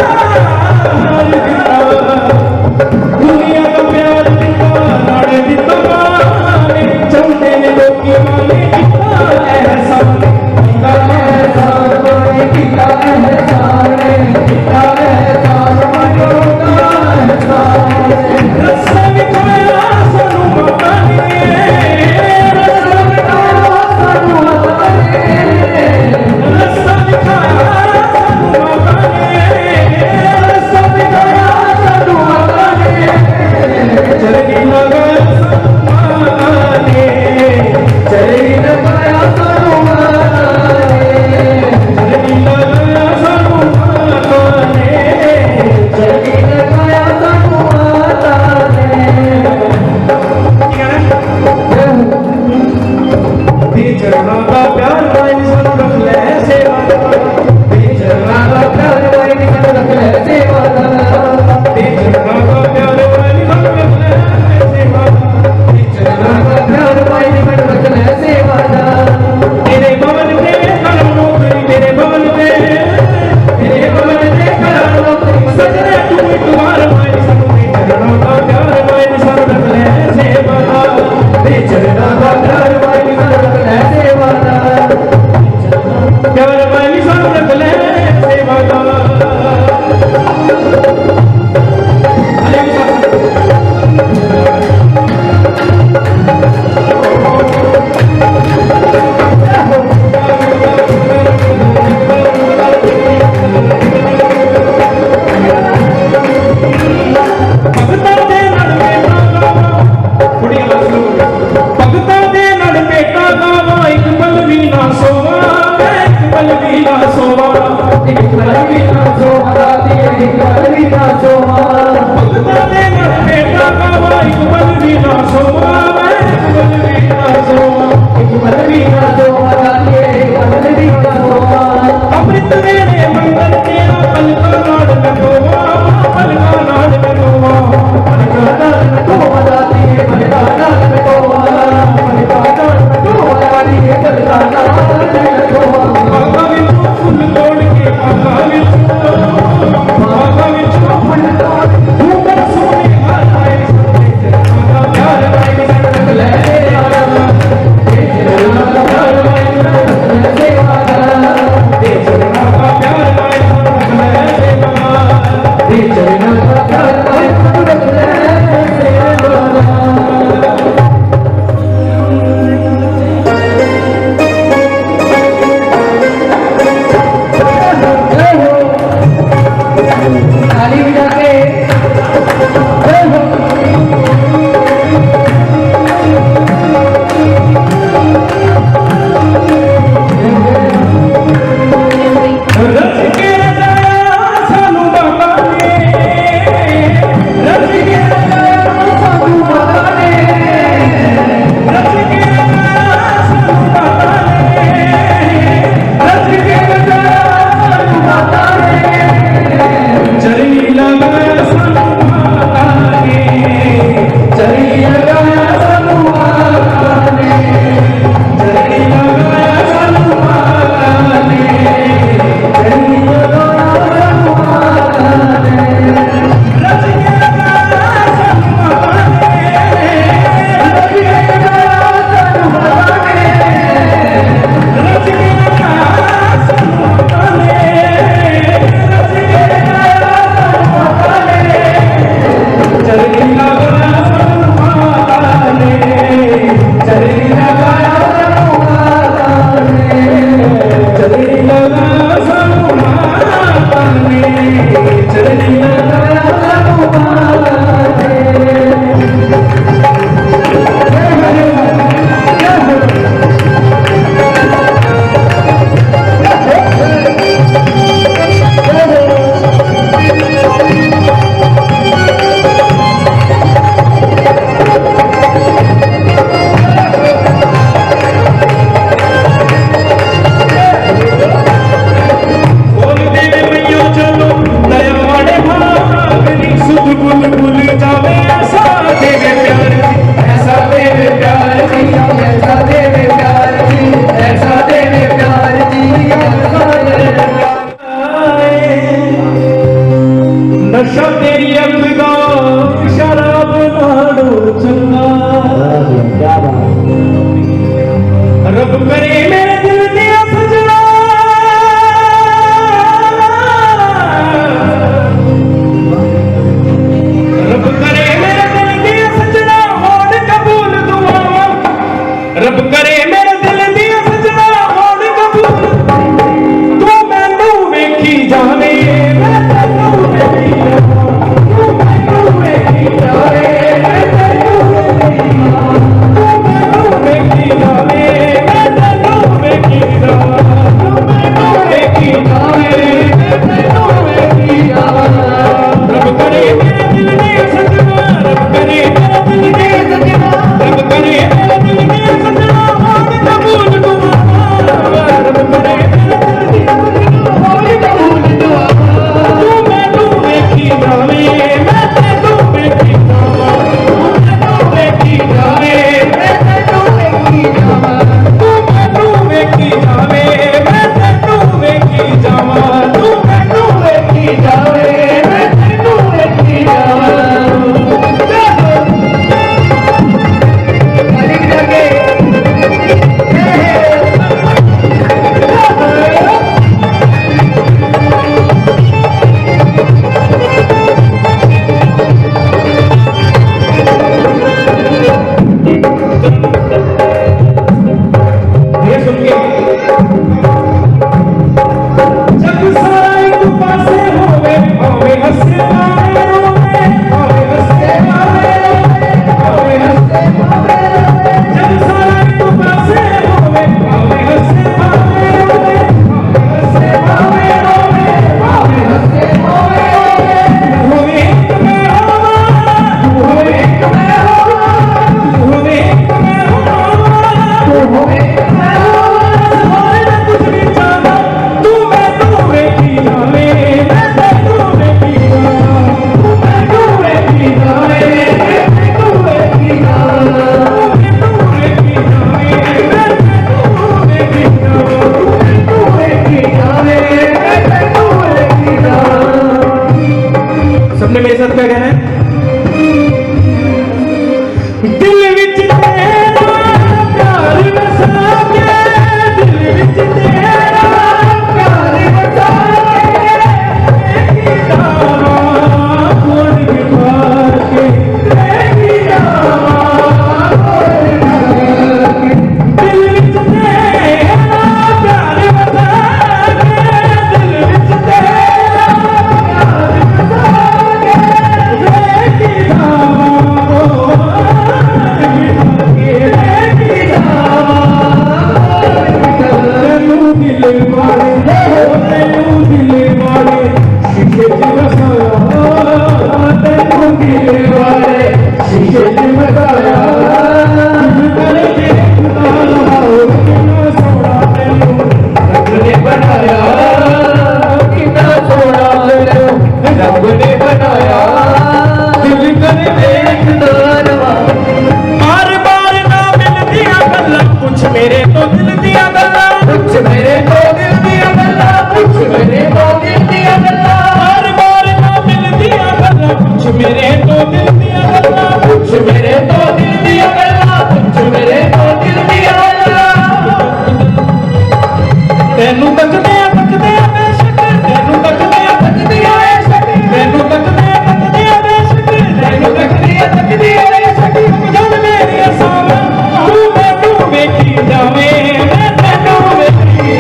नशा तेरी अखदा शराब नालों चंगा रब करे मेरे दिल दिया सजना रब करे मेरे दिल दिया सजना होड़ कबूल दुआवां रब करे मेरे दिल दिया सजना होड़ कबूल तू मैनू वेखी जावे मैं तैनू वेखी जावां तू मैनू वेखी जावे मैं तैनू वेखी जावे मैं तैनू वेखी जावां तू मैनू वेखी जावे मैं तैनू वेखी जावां रब करे मेरे दिल दिया सजना रब करे मेरे दिल दिया सजना रब करे मेरे दिल दिया सजना होड़ कबूल दुआवां रब करे मेरे दिल दिया सजना होड़ कबूल दुआवां तू मैनू वेखी जावे मैं तैनू वेखी जावां तू मैनू वेखी जावे मैं तैनू वेखी जावां तू मैनू वेखी जावे मैं तैनू वेखी जावां तू मैनू वेखी जावे मैं तैनू वेखी जावां मालिक जागे ये सुन के जब सारा एक पासे होवे होवे हंसे मारे रोवे होवे हंसे मारे होवे हंसे मारे जब सारा एक पासे होवे होवे हंसे मारे रोवे होवे हंसे मारे रोवे होवे हंसे मारे होवे एक मैं होवा होवे एक मैं होवा होवे एक मैं होवा होवे एक मैं होवा होवे कुछ भी जाना तू मैनू वेखी जावे मैं तैनू वेखी जावां तू मैनू वेखी जावे मैं तैनू वेखी जावां तू मैनू वेखी जावे मैं तैनू वेखी जावां तू मैनू वेखी जावे मैं तैनू वेखी जावां सबने मेरे साथ क्या कहना है दिल विच तेरा प्यार बसा के दिल विच तेरा प्यार बसा के देखी जावां कोण बिमार के देखी जावां कोण बिमार के दिल विच तेरा प्यार बसा के दिल विच तेरा प्यार बसा के देखी मेरे तो दिल दिया गल्ला कुछ मेरे तो दिल दिया गल्ला कुछ मेरे तो दिल दिया गल्ला हर बार ना मिल दिया गल्ला कुछ मेरे तो दिल दिया गल्ला कुछ मेरे तो दिल दिया गल्ला कुछ मेरे तो दिल दिया गल्ला तेनू तकदे बेशक तेनू तकदे बेशक तेनू तकदे बेशक तेनू तकदे बेशक जब मेरी सावा तू मैनू वेखी जावे मैं तैनू वेखी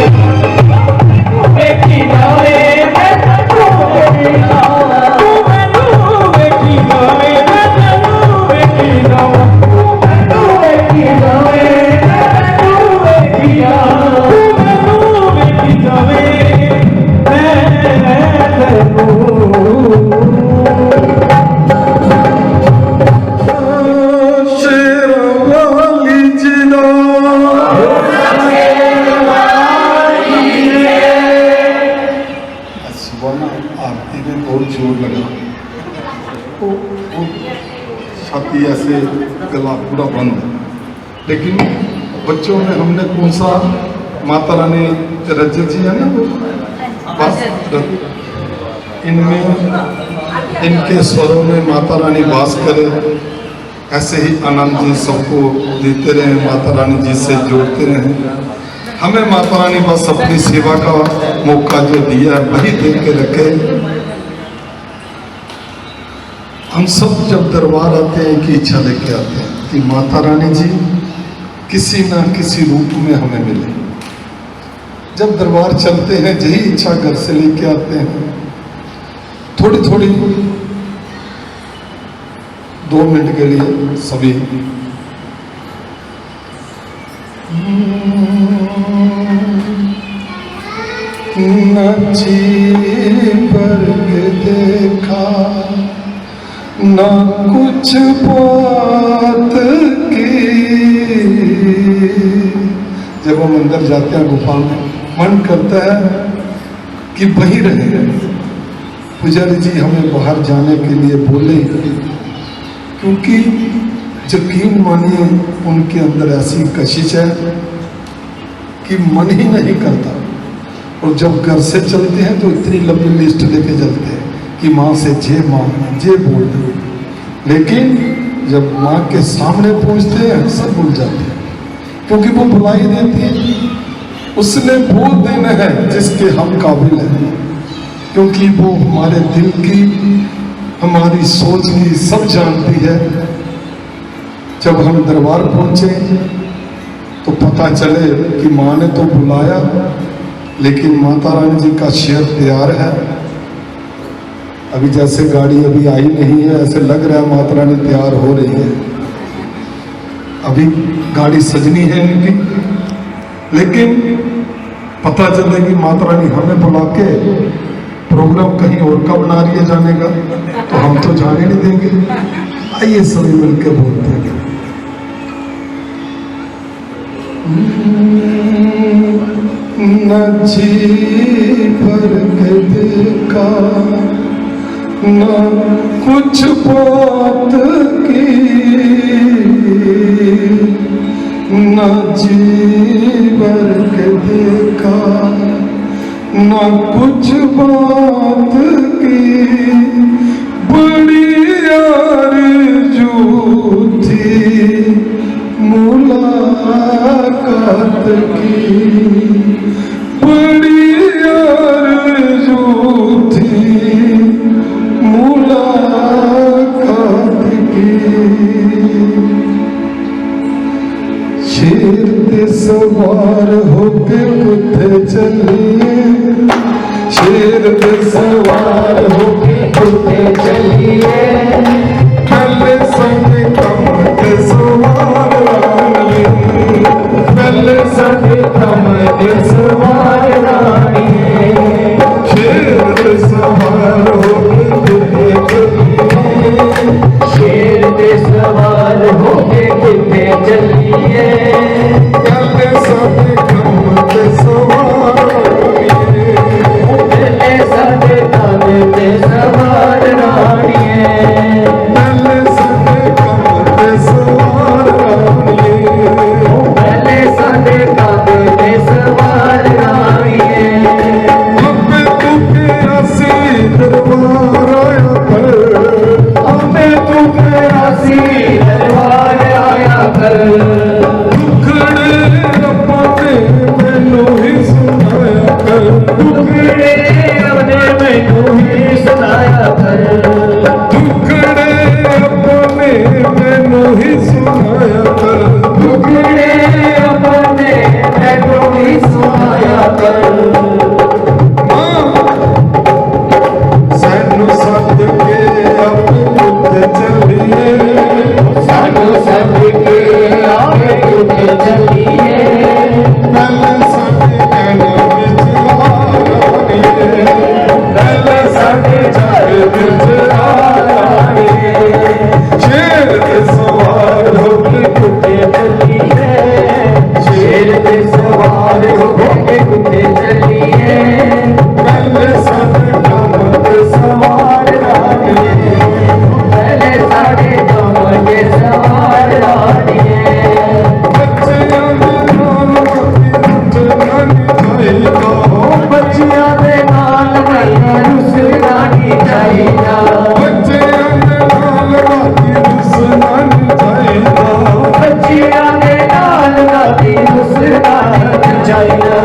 जावे मैं तैनू वेखी जावां तू मैनू वेखी जावे मैं तैनू वेखी जावां तू मैनू वेखी जावे मैं तैनू वेखी जावां तू मैनू वेखी जावे मैं तैनू छाती ऐसे गला पूरा बंद, लेकिन बच्चों में हमने कौन सा माता रानी रजत जी है ना, बस इनमें इनके स्वरों में माता रानी वास करे, ऐसे ही आनंद जी सबको देते रहें, माता रानी जी से जोड़ते रहें। हमें माता रानी बस अपनी सेवा का मौका जो दिया है वही दे के रखे। हम सब जब दरबार आते हैं कि इच्छा लेके आते हैं कि माता रानी जी किसी ना किसी रूप में हमें मिले। जब दरबार चलते हैं यही इच्छा घर से लेके आते हैं। थोड़ी थोड़ी 2 मिनट के लिए सभी नची पर के देखा ना कुछ बात की। जब हम अंदर जाते हैं गुफा में मन करता है कि वहीं रहे। पुजारी जी हमें बाहर जाने के लिए बोले, क्योंकि यकीन मानिए उनके अंदर ऐसी कशिश है कि मन ही नहीं करता। और जब घर से चलते हैं तो इतनी लंबी लिस्ट लेके चलते हैं कि माँ से जे मांगना जे बोल दो, लेकिन जब माँ के सामने पहुँचते हैं सब भूल जाते हैं, क्योंकि वो बुलाई देती है। उसने वो दिन है जिसके हम काबिल हैं, क्योंकि वो हमारे दिल की हमारी सोच की सब जानती है। जब हम दरबार पहुँचे तो पता चले कि माँ ने तो बुलाया, लेकिन माता रानी जी का शेर तैयार है। अभी जैसे गाड़ी अभी आई नहीं है, ऐसे लग रहा है माता रानी तैयार हो रही है। अभी गाड़ी सजनी है इनकी, लेकिन पता चले कि माता रानी हमें बुला के प्रोग्राम कहीं और का बना रही है जाने का, तो हम तो जाने नहीं देंगे। आइए सभी मिलकर बोलते हैं। न जी भर के देखा न कुछ बात की, न जी भर के देखा न कुछ बात की। बड़ी आरज़ू थी मुलाकात की, बड़ी आरज़ू थी मुलाकात की। शेर पे सवार होके कुत्ते चलिए, शेर पे सवार होके कुत्ते चलिए। पहले संग कम के सवार रानी, पहले संग कम के सवार रानी। शेर पे सवार होके कुत्ते चलिए, शेर पे सवार होके कितने चलिए। पहले संग कम के सवार रानी, पहले सब जाइदा बच्चियां दे नाल राती रुसनान जाइदा बच्चियां दे नाल राती रुसनान जाइदा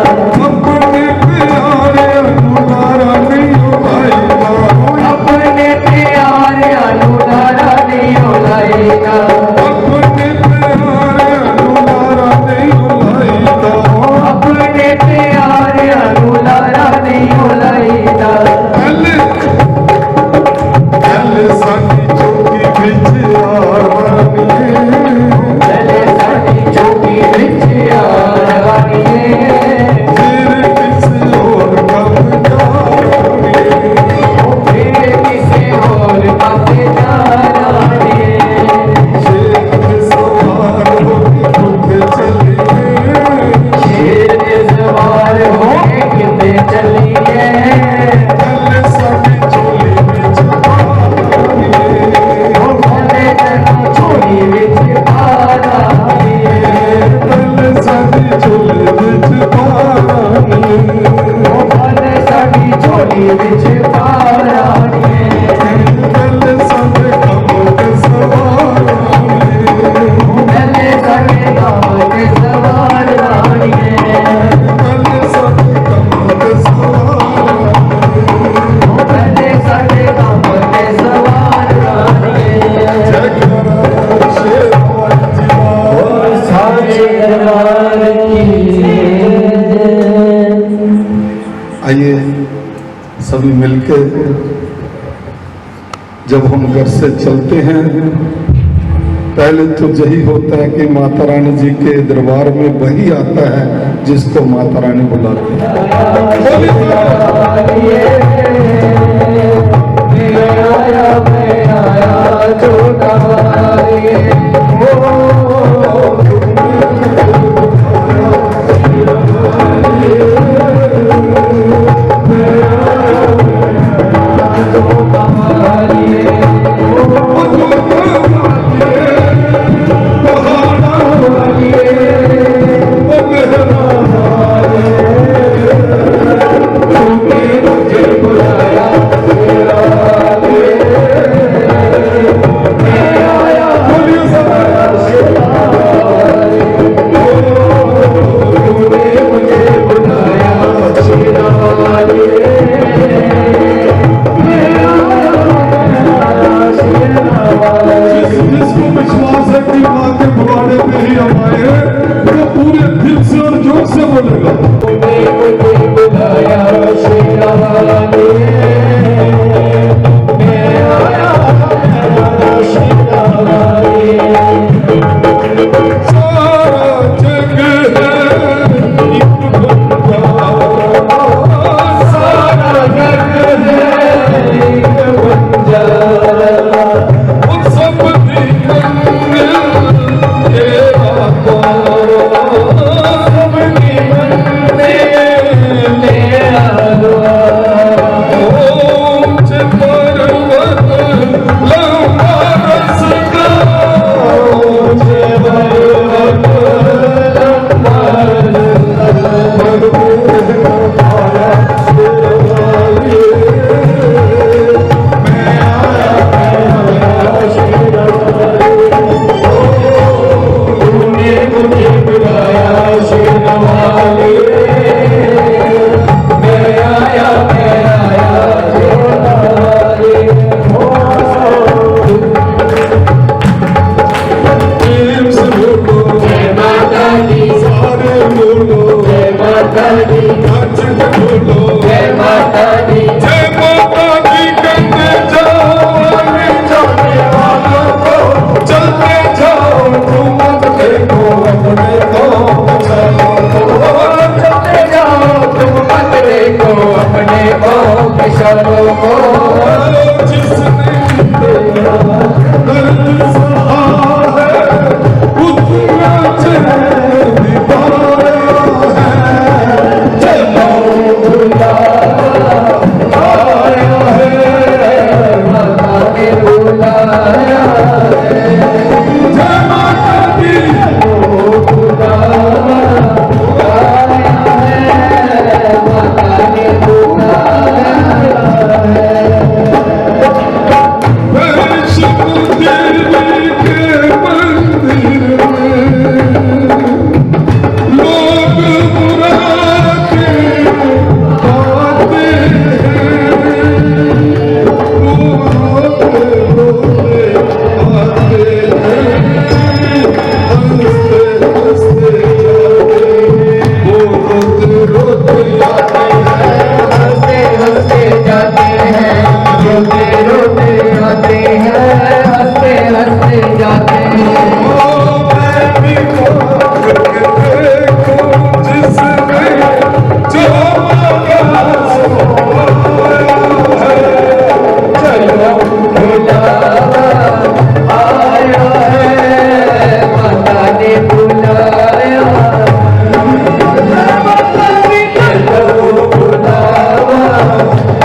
अपने प्यारे अनुलारा नहीं उलाइदा अपने प्यारे अनुलारा नहीं उलाइदा अपने प्यारे अनुलारा नहीं उलाइदा अपने प्यारे अनुलारा नहीं उलाइदा पहले साडी चौकी विच आवानीए पहले साडी चौकी विच आवानीए फिर किसी और कम जानीए फिर किसी और पासे जानिए शेर सवार होके किथे चलिए शेर दे सवार होके किते चलिए पहले साडी चोली विच आवानीए ओ भले तेरी चोली विच आवानीए पहले साडी चोली विच आवानीए ओ भले साडी चोली विच आवानीए पहले साडे कम के सवार पहले साडे नाम के सवार रानीए पहले साडे कम के सवार पहले साडे नाम के सवार रानीए जगरा शेरवान जीवा सारे दरबार की आइए सभी मिलके जब हम घर से चलते हैं पहले तो यही होता है कि माता रानी जी के दरबार में वही आता है जिसको माता रानी बुलाती है। Oh, रोते रोते आते हैं, हंसते हंसते जाते हैं। मैं भी खोज के देखूं जिसने जो मांगा सो आया है। चलो बुलावा आया है, माता ने बुलाया। चलो बुलावा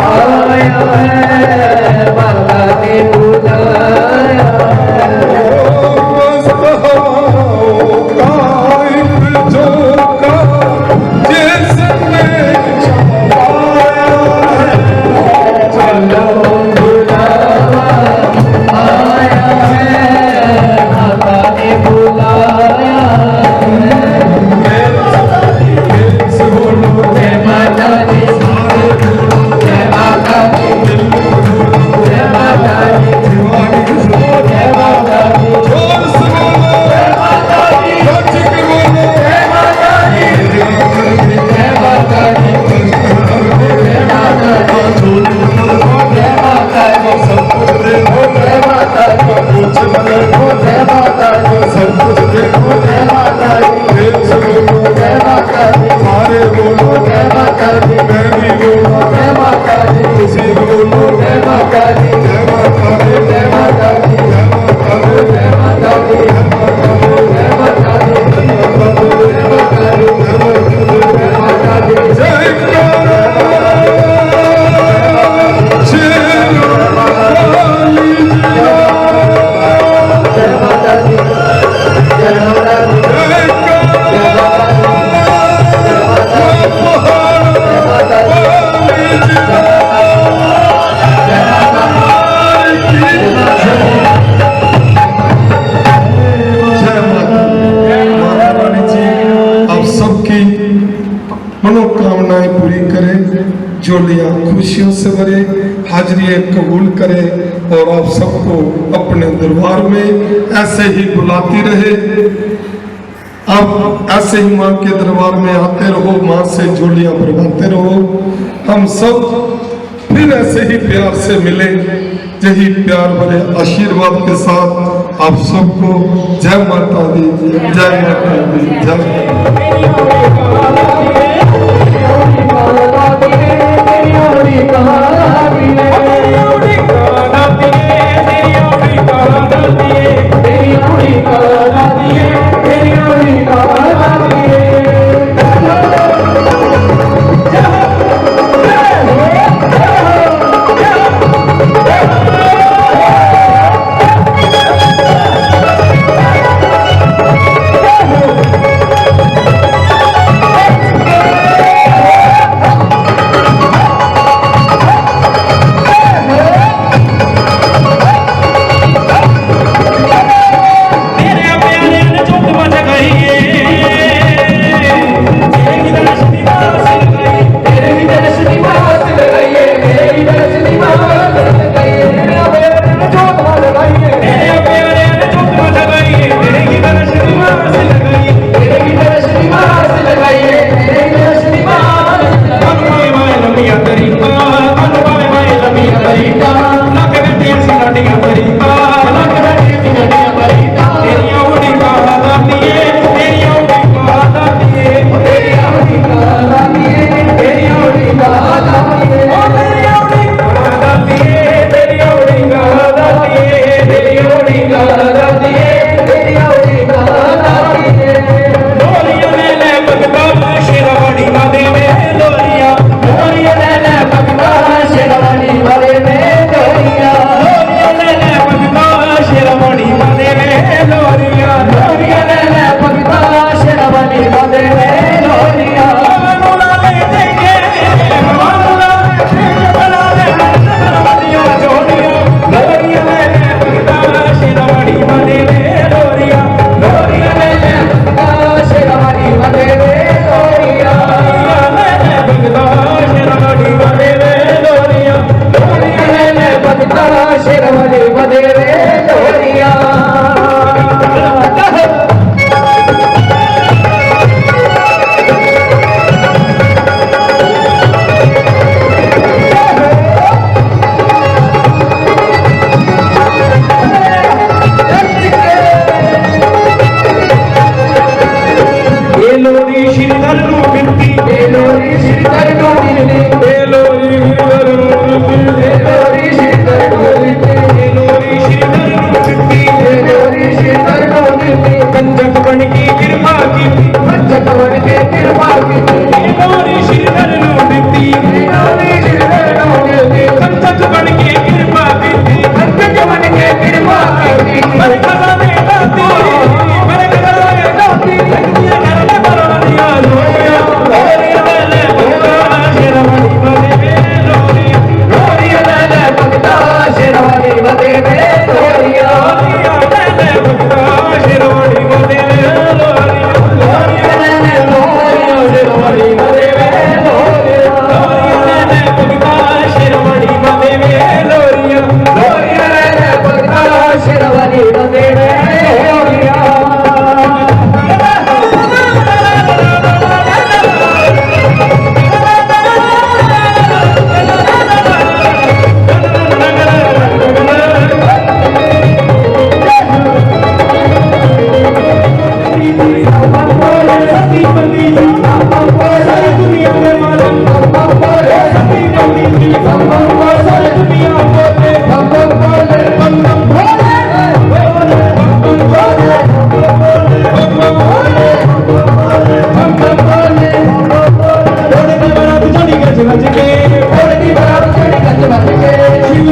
आया है, माता ने बुलाया। मस्त हवाओं का एक झोंका जिसने छुपाया है। चलो बुलावा आया है, माता ने बुलाया है। सुनो जय माता दी, जय माता दी, जय माता दी, जय माता दी, जोर से बोलो जय माता दी, सच के बोलो जय माता दी, जय माता दी, जय माता दी, जय माता दी, सब कुछ देखो जय माता दी, कुछ देखो जय माता दी, सब कुछ देखो जय माता दी, दिल से बोलो जय माता दी, सारे बोलो जय माता दी, मैं भी बोलो जय माता दी, किसी बोलो जय माता दी, जय माता दी, जय माता दी, जय माता दी, जय माता दी, जय माता दी, जय माता दी, जय माता दी, जय माता दी, जय माता दी, मनोकामनाएं पूरी करे, जोलियां खुशियों से भरे, हाजिरियां कबूल करे और आप सबको अपने दरबार में ऐसे ही बुलाती रहे। आप ऐसे ही माँ के दरबार में आते रहो, माँ से जोलियां भरवाते रहो। हम सब फिर ऐसे ही प्यार से मिले, यही प्यार भरे आशीर्वाद के साथ आप सबको जय माता दी, जय माता दी, जय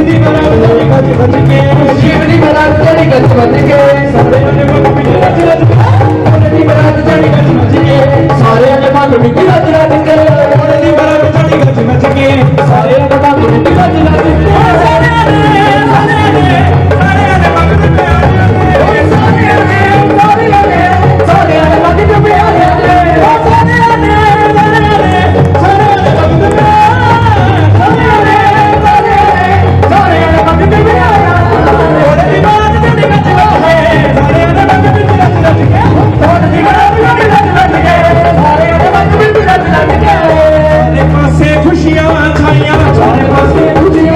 दी बरात तेरी गज बज के शिव दी बरात तेरी गज बज के सारे ने मंग बिच रच रच के ओने दी बरात तेरी गज बज के सारे ने मंग बिच रच रच के ओने दी बरात तेरी गज बज के सारे ने मंग बिच रच रच के सारे ने मंग बिच खुशियां छाइयां सारे पासे खुशियां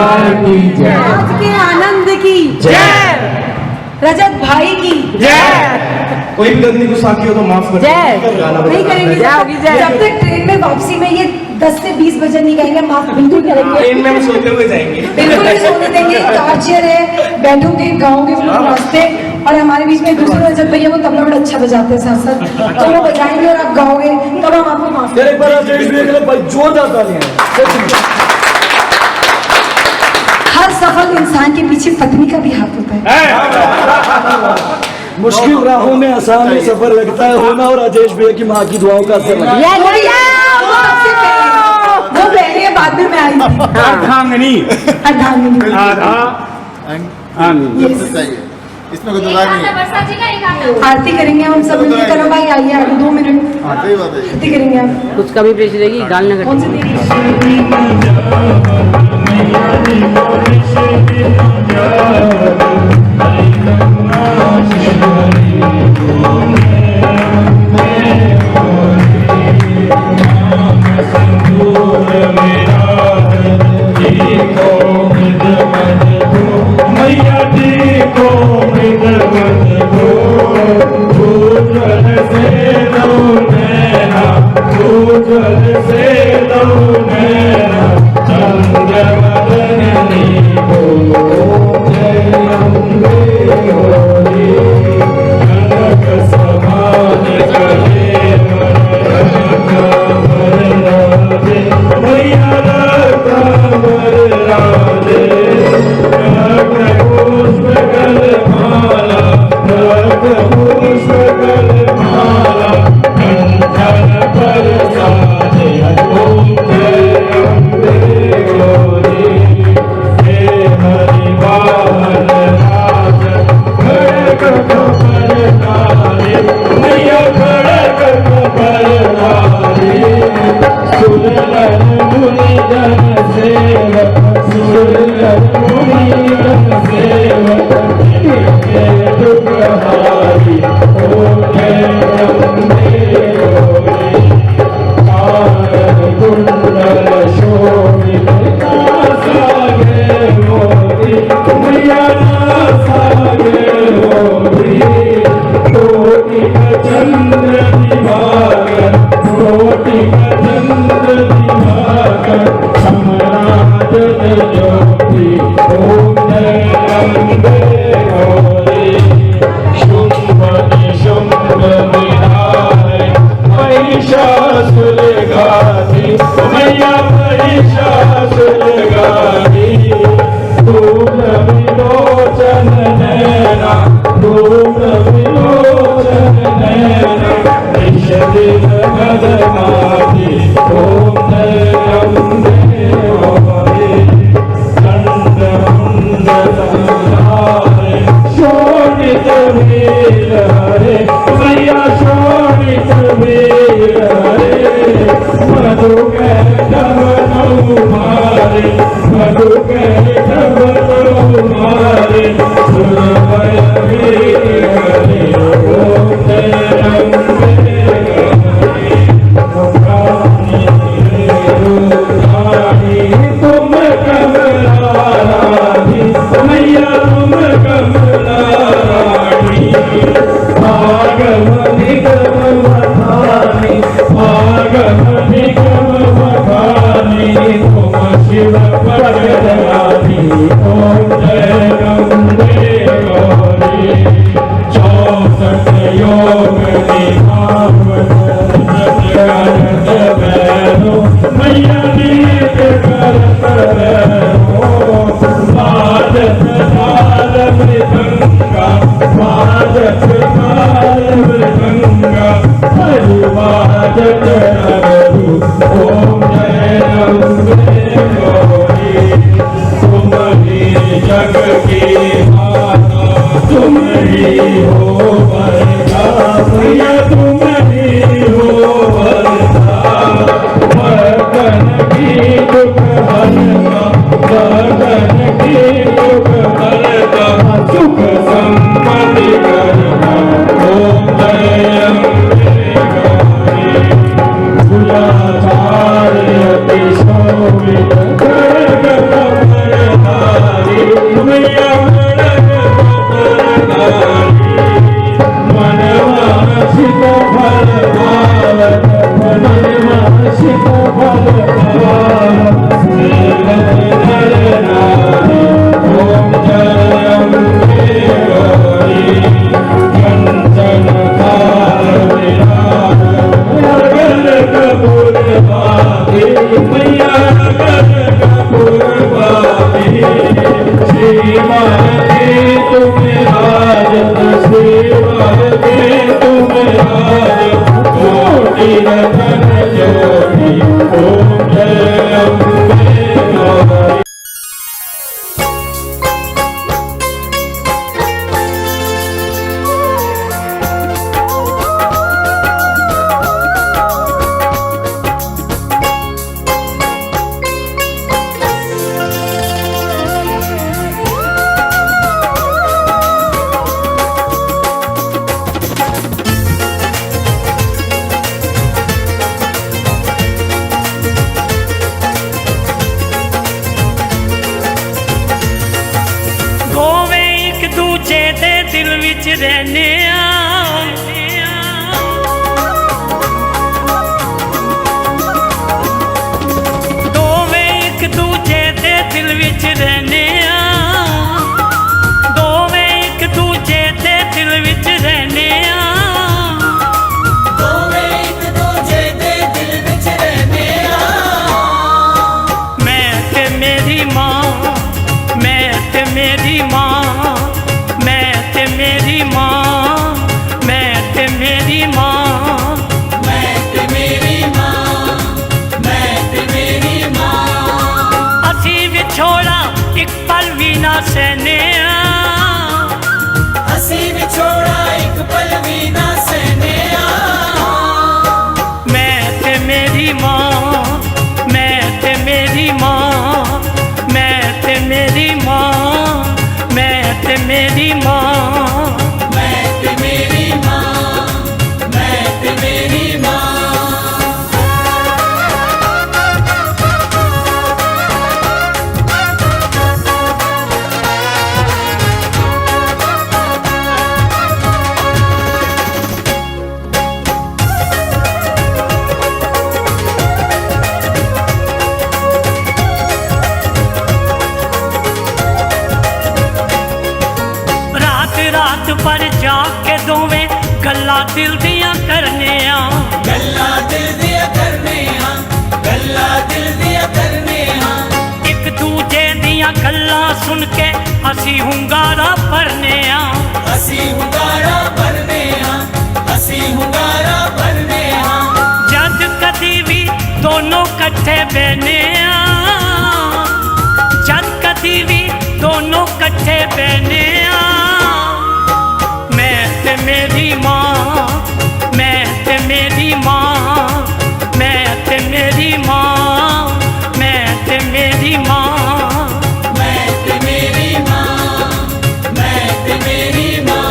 दरबार की जय। आज के आनंद की जय। रजत भाई की कोई भी गलती गुस्सा की हो तो माफ कर नहीं करेंगे। जब तक ट्रेन में वापसी में ये 10 से 20 बजे नहीं कहेंगे, माफ बिल्कुल करेंगे। ट्रेन में हम सोते हुए जाएंगे। बिल्कुल नहीं सोने देंगे। कार चेयर है, बैठोगे, गाओगे, बिल्कुल मस्ते। और हमारे बीच में दूसरे रजत भैया वो तबला बड़ा अच्छा बजाते हैं साथ साथ, तो वो बजाएंगे और आप गाओगे, तब हम आपको माफ हर सफल इंसान के पीछे पत्नी का भी हाथ होता है। मुश्किल राहों में आसान ही सफर लगता है होना, और राजेश भैया की माँ की दुआओं का असर लगता है। वो पहले बाद में मैं आई थी। अर्धांगिनी चाहिए, इसमें कोई दुआ नहीं है। आरती करेंगे हम सब मिलकर। करो भाई, आइए आगे 2 मिनट सही बात है। आरती करेंगे आप। कुछ कभी पेश रहेगी गाल न कौन सी देवी? मैया कुर्बानी श्रीमान दे तुम्हें हाजत श्रीमान दे तुम्हें हाजत कोटि रतन ज्योति ओम जय अम्बे गौरी। दिल विच रहने दोवें एक दूजे दे दिल विच रहने दोवें एक दूजे दे दिल विच रहने दोवें एक दूजे दे दिल विच रहने मैं ते मेरी माँ मैं ते मेरी माँ मैं ते मेरी माँ मैं ते मेरी माँ मैं ते मेरी माँ मैं ते मेरी माँ असी विछोड़ा एक पल भी ना सहने असी विछोड़ा एक पल भी ना सहने मैं ते मेरी माँ मैं ते मेरी माँ मैं ते मेरी माँ मैं ते मेरी माँ मैं ते मेरी माँ मैं ते मेरी माँ रात पर जाके दोवें गल्ला दिल दियां करने गल्ला दिल दिया करने गल्ला दिल दिया करने एक दूजे दियां गल्ला सुन के असी हुंगारा भरने असी हुंगारा भरने असी हुंगारा भरने जद कदी भी दोनों कट्ठे बहने जद कदी भी दोनों कट्ठे बहने मैं ते मेरी माँ मैं ते मेरी माँ मैं ते मेरी माँ मैं ते मेरी माँ मैं ते मेरी माँ मैं ते मेरी माँ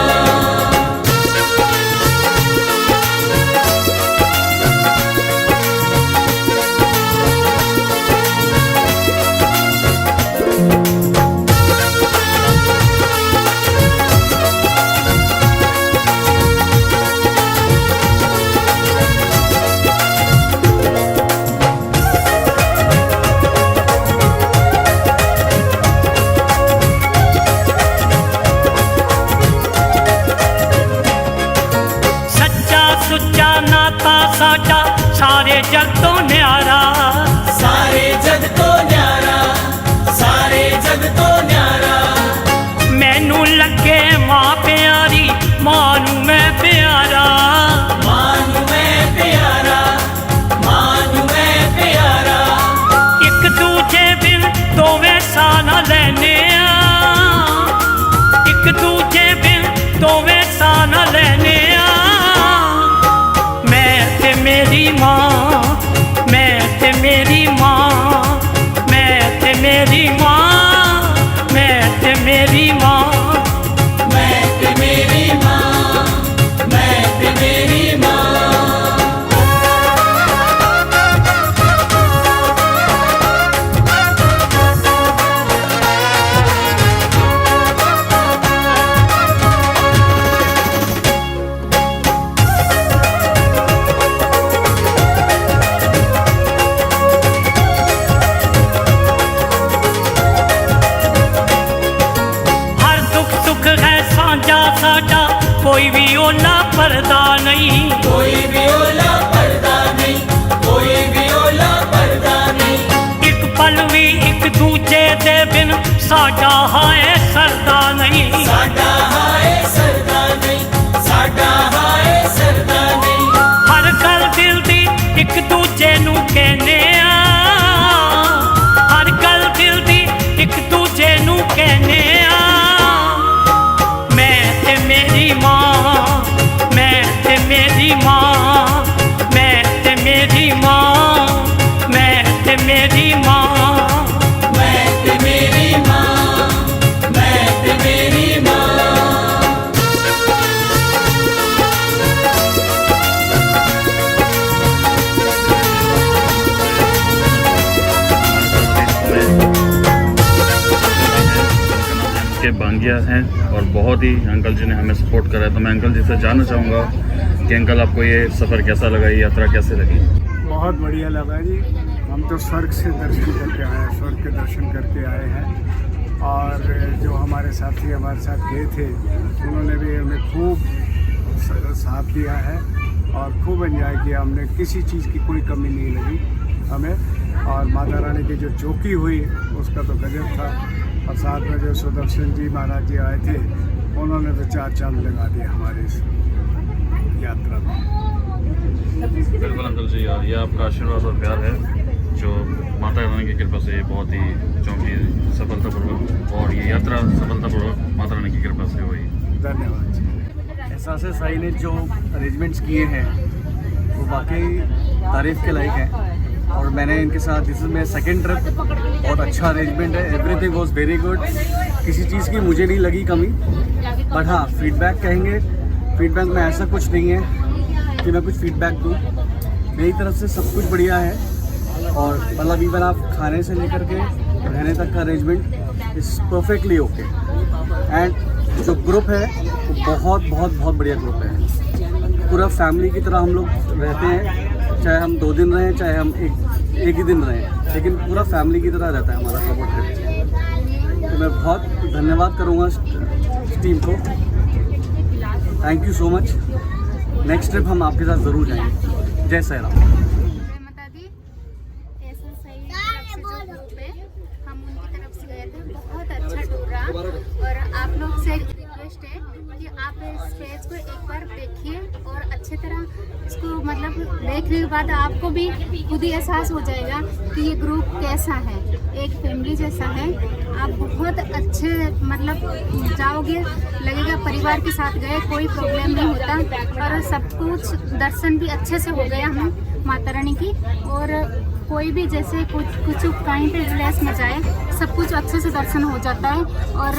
सच्चा सुच्चा नाता साडा सारे जग तो न्यारा सारे जग तो न्यारा सारे जग तो न्यारा मैनू लगे माँ प्यारी माँ नू मैं प्यारा मानू मैं प्यारा मानू मैं प्यारा एक दूजे बिन दोवें सा न लेने एक दूजे बिन दोवें सा न लेने मैं ते मेरी माँ मैं ते मेरी माँ मैं ते मेरी माँ मैं ते मेरी माँ मैं ते मेरी माँ मैं ते मेरी माँ हर दुख सुख है साझा साडा कोई भी ओला पर्दा नहीं कोई भी ओला पर्दा नहीं कोई भी ओला पर्दा साडा हाय सरदा नहीं, साडा हाय सरदा नहीं, साडा हाय सरदा नहीं। हर गल दिल दी एक दूजे नू कहने आ, हर गल दिल दी एक दूजे नू कहने आ। मैं ते मेरी मां, मैं ते मेरी मां, मैं ते मेरी मां, मैं ते मेरी मां, मैं ते मेरी माँ, मैं ते मेरी माँ। के बांगिया हैं और बहुत ही अंकल जी ने हमें सपोर्ट करा है। तो मैं अंकल जी से जानना चाहूँगा कि अंकल आपको ये सफ़र कैसा लगा, ये यात्रा कैसे लगी? बहुत बढ़िया लगा जी। हम तो स्वर्ग से दर्शन करके आए हैं, स्वर्ग के दर्शन करके आए हैं। और जो हमारे साथी हमारे साथ गए थे उन्होंने भी हमें खूब साथ दिया है और खूब एंजॉय किया हमने। किसी चीज़ की कोई कमी नहीं लगी हमें। और माता रानी की जो चौकी हुई उसका तो गजब था। और साथ में जो सुदर्शन जी महाराज जी आए थे उन्होंने तो चार चांद लगा दिए हमारे इस यात्रा में। बिल्कुल अंकल जी, ये आपका आशीर्वाद और प्यार है जो माता रानी की कृपा से बहुत ही चौकी सफलतापूर्वक और ये यात्रा सफलतापूर्वक माता रानी की कृपा से हुई। धन्यवाद जी। एहसास साई ने जो अरेंजमेंट्स किए हैं वो वाकई तारीफ़ के लायक है। और मैंने इनके साथ, दिस इज़ मेरा सेकेंड ट्रिप, बहुत अच्छा अरेंजमेंट है, एवरीथिंग वाज वेरी गुड। किसी चीज़ की मुझे नहीं लगी कमी। बट हाँ, फीडबैक कहेंगे, फीडबैक में ऐसा कुछ नहीं है कि मैं कुछ फीडबैक दूँ। मेरी तरफ से सब कुछ बढ़िया है। और मतलब इवन आप खाने से लेकर के रहने तक का arrangement is perfectly okay. And जो ग्रुप है वो बहुत बहुत बहुत बढ़िया ग्रुप है। पूरा फैमिली की तरह हम लोग रहते हैं, चाहे हम 2 दिन रहें चाहे हम एक ही दिन रहें, लेकिन पूरा फैमिली की तरह रहता है हमारा सपोर्ट ट्रिप। तो मैं बहुत धन्यवाद करूँगा टीम को। Thank you so much. Next trip हम आपके साथ ज़रूर जाएंगे। जय साई राम। बता दी ऐसा सही तरफ से जो ग्रुप है हम उनकी तरफ से गए थे, बहुत अच्छा टूर रहा। और आप लोग से रिक्वेस्ट है कि आप इस पेज को एक बार देखिए और अच्छी तरह इसको मतलब देखने के बाद आपको भी खुद ही एहसास हो जाएगा कि ये ग्रुप कैसा है, एक फैमिली जैसा है। आप बहुत अच्छे मतलब जाओगे, लगेगा परिवार के साथ गए, कोई प्रॉब्लम नहीं होता। और सब कुछ दर्शन भी अच्छे से हो गया हमें माता रानी की। और कोई भी जैसे कुछ कहीं पे रिलैक्स में जाए, सब कुछ अच्छे से दर्शन हो जाता है। और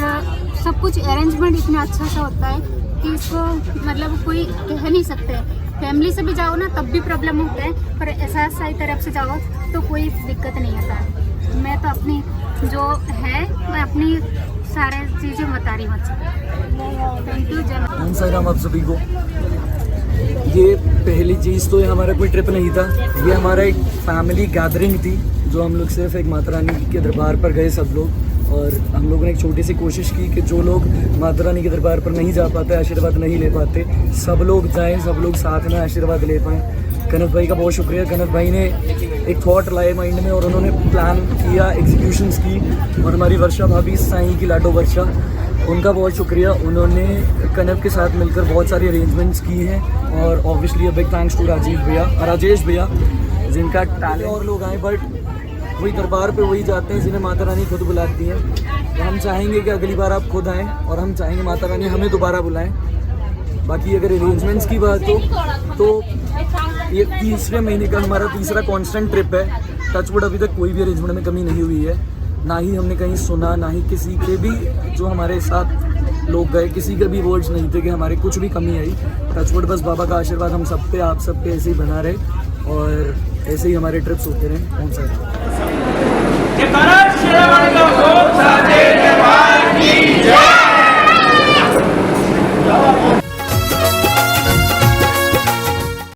सब कुछ अरेंजमेंट इतना अच्छा से होता है कि इसको मतलब कोई कह नहीं सकते। फैमिली से भी जाओ ना तब भी प्रॉब्लम होता है, पर एहसास साई तरफ से जाओ तो कोई दिक्कत नहीं आता है। मैं तो अपनी जो है मैं अपनी सारे चीज़ें बता रही हूँ। Thank you. ओम साई राम आप सभी को। ये पहली चीज़ तो ये हमारा कोई ट्रिप नहीं था, ये हमारा एक फैमिली गैदरिंग थी जो हम लोग सिर्फ एक माता रानी के दरबार पर गए सब लोग। और हम लोगों ने एक छोटी सी कोशिश की कि जो लोग माता रानी के दरबार पर नहीं जा पाते, आशीर्वाद नहीं ले पाते, सब लोग जाएं, सब लोग साथ में आशीर्वाद ले पाएँ। कनक भाई का बहुत शुक्रिया। कनक भाई ने एक थॉट लाए माइंड में और उन्होंने प्लान किया, एग्जीक्यूशंस की। और हमारी वर्षा भाभी, साईं की लाडो वर्षा, उनका बहुत शुक्रिया। उन्होंने कनक के साथ मिलकर बहुत सारी अरेंजमेंट्स की हैं। और obviously a big thanks to Rajesh भैया जिनका टैलेंट। और लोग आए बट वही दरबार पे वही जाते हैं जिन्हें माता रानी खुद बुलाती हैं। तो हम चाहेंगे कि अगली बार आप खुद आएँ और हम चाहेंगे माता रानी हमें दोबारा बुलाएं। बाकी अगर अरेंजमेंट्स की बात हो तो ये 3 महीने का हमारा तीसरा कांस्टेंट ट्रिप है। टचवुड अभी तक कोई भी अरेंजमेंट में कमी नहीं हुई है, ना ही हमने कहीं सुना, ना ही किसी के भी जो हमारे साथ लोग गए किसी के भी वर्ड्स नहीं थे कि हमारे कुछ भी कमी आई। टचवुड बस बाबा का आशीर्वाद हम सब पे, आप सब पे ऐसे ही बना रहे और ऐसे ही हमारे ट्रिप्स होते रहे। ओम साई राम।